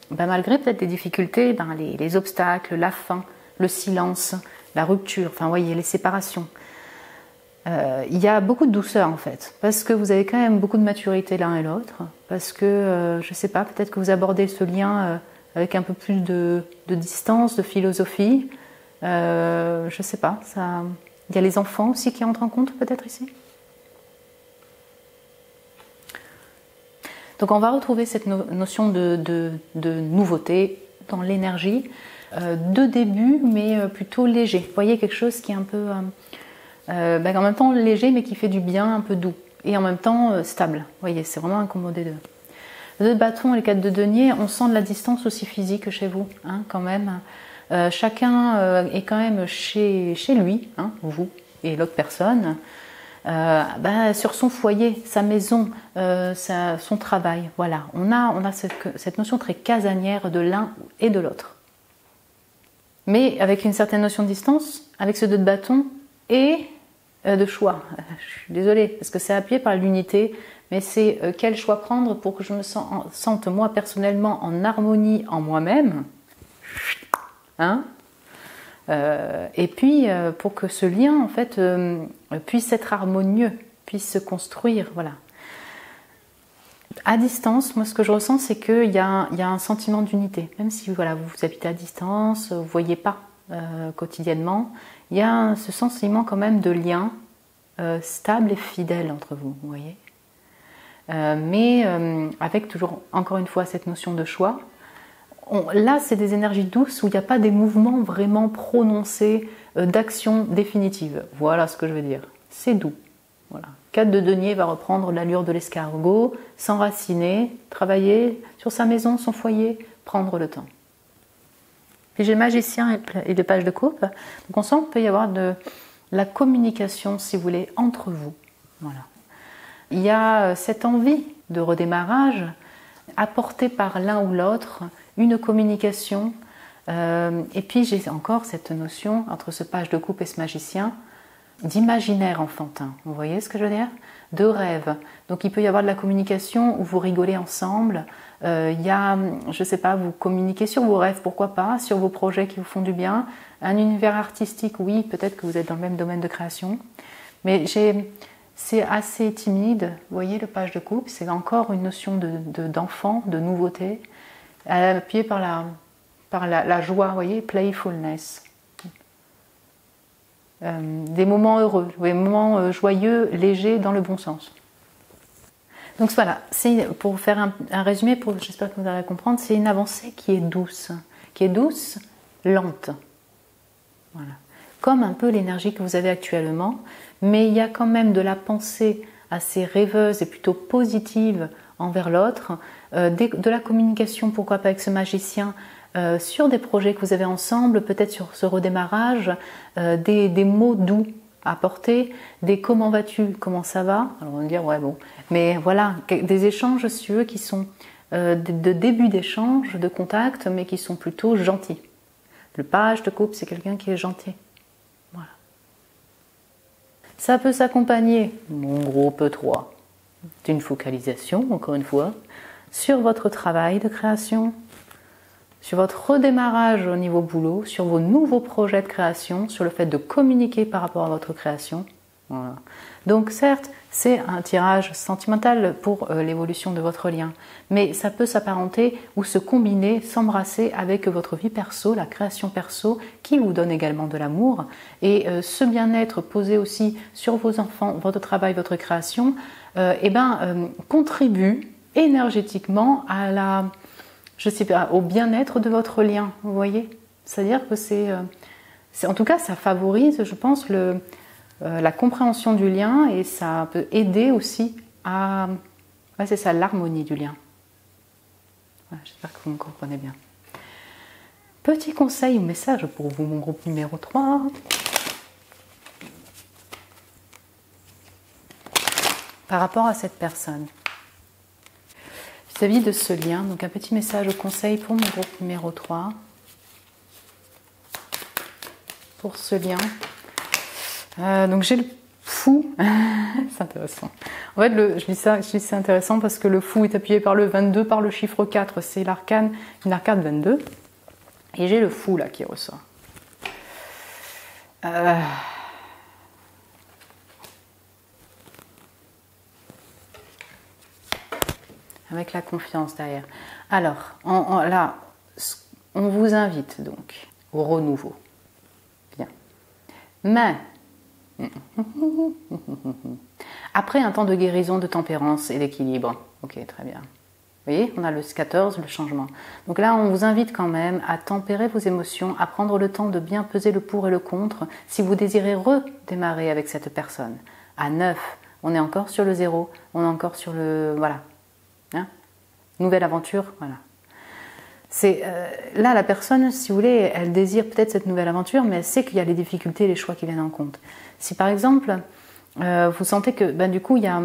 peut-être des difficultés, les obstacles, la faim, le silence, la rupture, enfin, vous voyez, les séparations, il y a beaucoup de douceur en fait, parce que vous avez quand même beaucoup de maturité l'un et l'autre, parce que, je sais pas, peut-être que vous abordez ce lien avec un peu plus de distance, de philosophie, je sais pas, il y a les enfants aussi qui entrent en compte peut-être ici. Donc on va retrouver cette notion de nouveauté dans l'énergie, de début mais plutôt léger. Vous voyez, quelque chose qui est un peu, en même temps léger mais qui fait du bien, un peu doux et en même temps stable. Vous voyez, c'est vraiment un combo des deux. Le 2 de bâton et le 4 de denier, on sent de la distance aussi physique chez vous, hein, quand même. Chacun est quand même chez lui, hein, vous et l'autre personne, sur son foyer, sa maison, son travail. Voilà, on a cette notion très casanière de l'un et de l'autre. Mais avec une certaine notion de distance, avec ce 2 de bâton et de choix. Je suis désolée, parce que c'est appuyé par l'unité, mais c'est quel choix prendre pour que je me sente moi personnellement en harmonie en moi-même, hein, et puis pour que ce lien en fait puisse être harmonieux, puisse se construire, voilà. À distance, moi ce que je ressens, c'est qu'il y a un sentiment d'unité, même si voilà, vous habitez à distance, vous ne voyez pas quotidiennement, il y a ce sentiment quand même de lien stable et fidèle entre vous, vous voyez. Mais avec toujours, encore une fois, cette notion de choix. Là, c'est des énergies douces où il n'y a pas des mouvements vraiment prononcés d'action définitive. Voilà ce que je veux dire. C'est doux. Voilà. 4 de denier va reprendre l'allure de l'escargot, s'enraciner, travailler sur sa maison, son foyer, prendre le temps. Puis j'ai le magicien et le page de coupe. Donc on sent qu'il peut y avoir de la communication, si vous voulez, entre vous. Voilà. Il y a cette envie de redémarrage apportée par l'un ou l'autre, une communication. Et puis j'ai encore cette notion, entre ce page de coupe et ce magicien, d'imaginaire enfantin. Vous voyez ce que je veux dire? De rêve. Donc il peut y avoir de la communication où vous rigolez ensemble. Il y a, je ne sais pas, vous communiquez sur vos rêves, pourquoi pas, sur vos projets qui vous font du bien. Un univers artistique, oui, peut-être que vous êtes dans le même domaine de création. Mais j'ai c'est assez timide. Vous voyez, le page de coupe, c'est encore une notion d'enfant, de nouveauté, appuyée par la joie, vous voyez, playfulness. Des moments heureux, des moments joyeux, légers, dans le bon sens. Donc voilà, c'est pour faire un résumé, j'espère que vous allez comprendre, c'est une avancée qui est douce, lente. Voilà. Comme un peu l'énergie que vous avez actuellement, mais il y a quand même de la pensée assez rêveuse et plutôt positive envers l'autre, de la communication, pourquoi pas avec ce magicien, sur des projets que vous avez ensemble, peut-être sur ce redémarrage, des mots doux à porter, des comment vas-tu, comment ça va, alors on va dire ouais bon, mais voilà, des échanges sur eux qui sont de début d'échange, de contact, mais qui sont plutôt gentils. Le page de coupe, c'est quelqu'un qui est gentil. Voilà. Ça peut s'accompagner, mon groupe 3, d'une focalisation, encore une fois, sur votre travail de création, sur votre redémarrage au niveau boulot, sur vos nouveaux projets de création, sur le fait de communiquer par rapport à votre création. Voilà. Donc certes, c'est un tirage sentimental pour l'évolution de votre lien, mais ça peut s'apparenter ou se combiner, s'embrasser avec votre vie perso, la création perso, qui vous donne également de l'amour. Et ce bien-être posé aussi sur vos enfants, votre travail, votre création, contribue énergétiquement à au bien-être de votre lien, vous voyez. C'est-à-dire que en tout cas, ça favorise, je pense, la compréhension du lien et ça peut aider aussi à, c'est ça, l'harmonie du lien. Voilà, j'espère que vous me comprenez bien. Petit conseil ou message pour vous, mon groupe numéro 3. Par rapport à cette personne. Vis-à-vis de ce lien, donc un petit message au conseil pour mon groupe numéro 3. Pour ce lien. Donc j'ai le fou. C'est intéressant. En fait, je dis c'est intéressant parce que le fou est appuyé par le 22, par le chiffre 4. C'est une arcane 22. Et j'ai le fou là qui ressort. Avec la confiance derrière. Alors, là, on vous invite donc au renouveau. Bien. Mais, après un temps de guérison, de tempérance et d'équilibre. Ok, très bien. Vous voyez, on a le 14, le changement. Donc là, on vous invite quand même à tempérer vos émotions, à prendre le temps de bien peser le pour et le contre si vous désirez redémarrer avec cette personne. À 9, on est encore sur le 0, on est encore sur le... Voilà. Hein, nouvelle aventure, voilà. Là, la personne, si vous voulez, elle désire peut-être cette nouvelle aventure, mais elle sait qu'il y a les difficultés et les choix qui viennent en compte. Si par exemple, vous sentez que du coup, il y a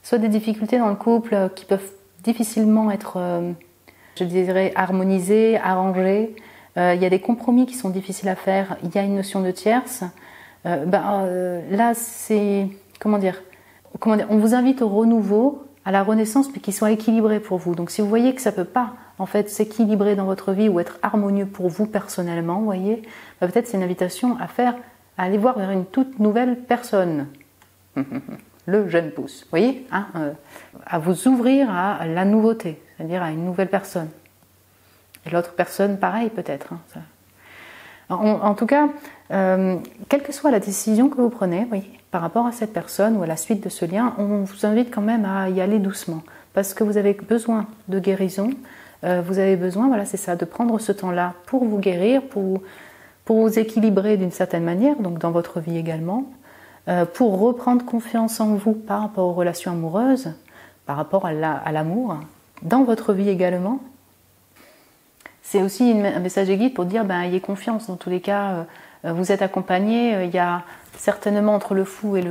soit des difficultés dans le couple qui peuvent difficilement être, je dirais, harmonisées, arrangées, il y a des compromis qui sont difficiles à faire, il y a une notion de tierce, là, c'est... Comment dire, on vous invite au renouveau, à la renaissance, mais qui soit équilibré pour vous. Donc si vous voyez que ça ne peut pas en fait s'équilibrer dans votre vie ou être harmonieux pour vous personnellement, vous voyez, peut-être c'est une invitation à aller voir vers une toute nouvelle personne. Le jeune pouce, vous voyez, hein, à vous ouvrir à la nouveauté, c'est-à-dire à une nouvelle personne. Et l'autre personne, pareil peut-être. Hein, ça. En tout cas, quelle que soit la décision que vous prenez, oui, par rapport à cette personne ou à la suite de ce lien, on vous invite quand même à y aller doucement parce que vous avez besoin de guérison, vous avez besoin, voilà, c'est ça, de prendre ce temps-là pour vous guérir, pour vous équilibrer d'une certaine manière, donc dans votre vie également, pour reprendre confiance en vous par rapport aux relations amoureuses, par rapport à l'amour, dans votre vie également. C'est aussi un message de guide pour dire ayez confiance. Dans tous les cas, vous êtes accompagné. Il y a certainement entre le fou et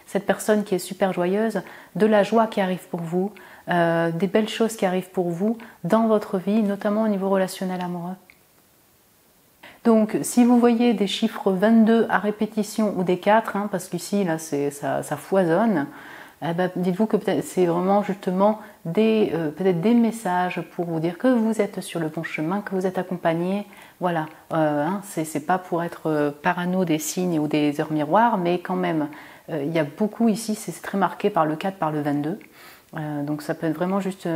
cette personne qui est super joyeuse, de la joie qui arrive pour vous, des belles choses qui arrivent pour vous dans votre vie, notamment au niveau relationnel amoureux. Donc, si vous voyez des chiffres 22 à répétition ou des 4, hein, parce qu'ici, là, ça foisonne, dites-vous que peut-être c'est vraiment justement peut-être des messages pour vous dire que vous êtes sur le bon chemin, que vous êtes accompagné. Voilà, c'est pas pour être parano des signes ou des heures miroirs, mais quand même, il y a beaucoup ici, c'est très marqué par le 4, par le 22. Donc ça peut être vraiment juste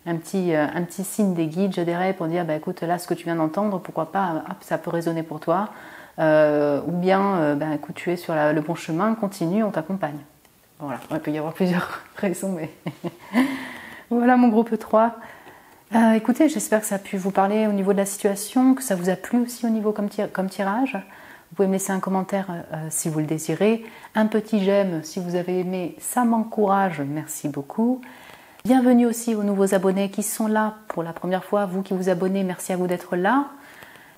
un petit signe des guides, je dirais, pour dire, bah, écoute, là, ce que tu viens d'entendre, pourquoi pas, hop, ça peut résonner pour toi. Ou bien, bah, écoute, tu es sur le bon chemin, continue, on t'accompagne. Voilà, il peut y avoir plusieurs raisons, mais voilà mon groupe 3. Écoutez, j'espère que ça a pu vous parler au niveau de la situation, que ça vous a plu aussi au niveau comme tirage. Vous pouvez me laisser un commentaire si vous le désirez, un petit j'aime si vous avez aimé, ça m'encourage, merci beaucoup. Bienvenue aussi aux nouveaux abonnés qui sont là pour la première fois, vous qui vous abonnez, merci à vous d'être là.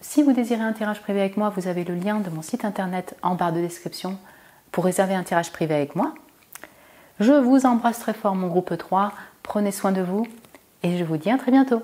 Si vous désirez un tirage privé avec moi, vous avez le lien de mon site internet en barre de description pour réserver un tirage privé avec moi. Je vous embrasse très fort mon groupe 3, prenez soin de vous et je vous dis à très bientôt.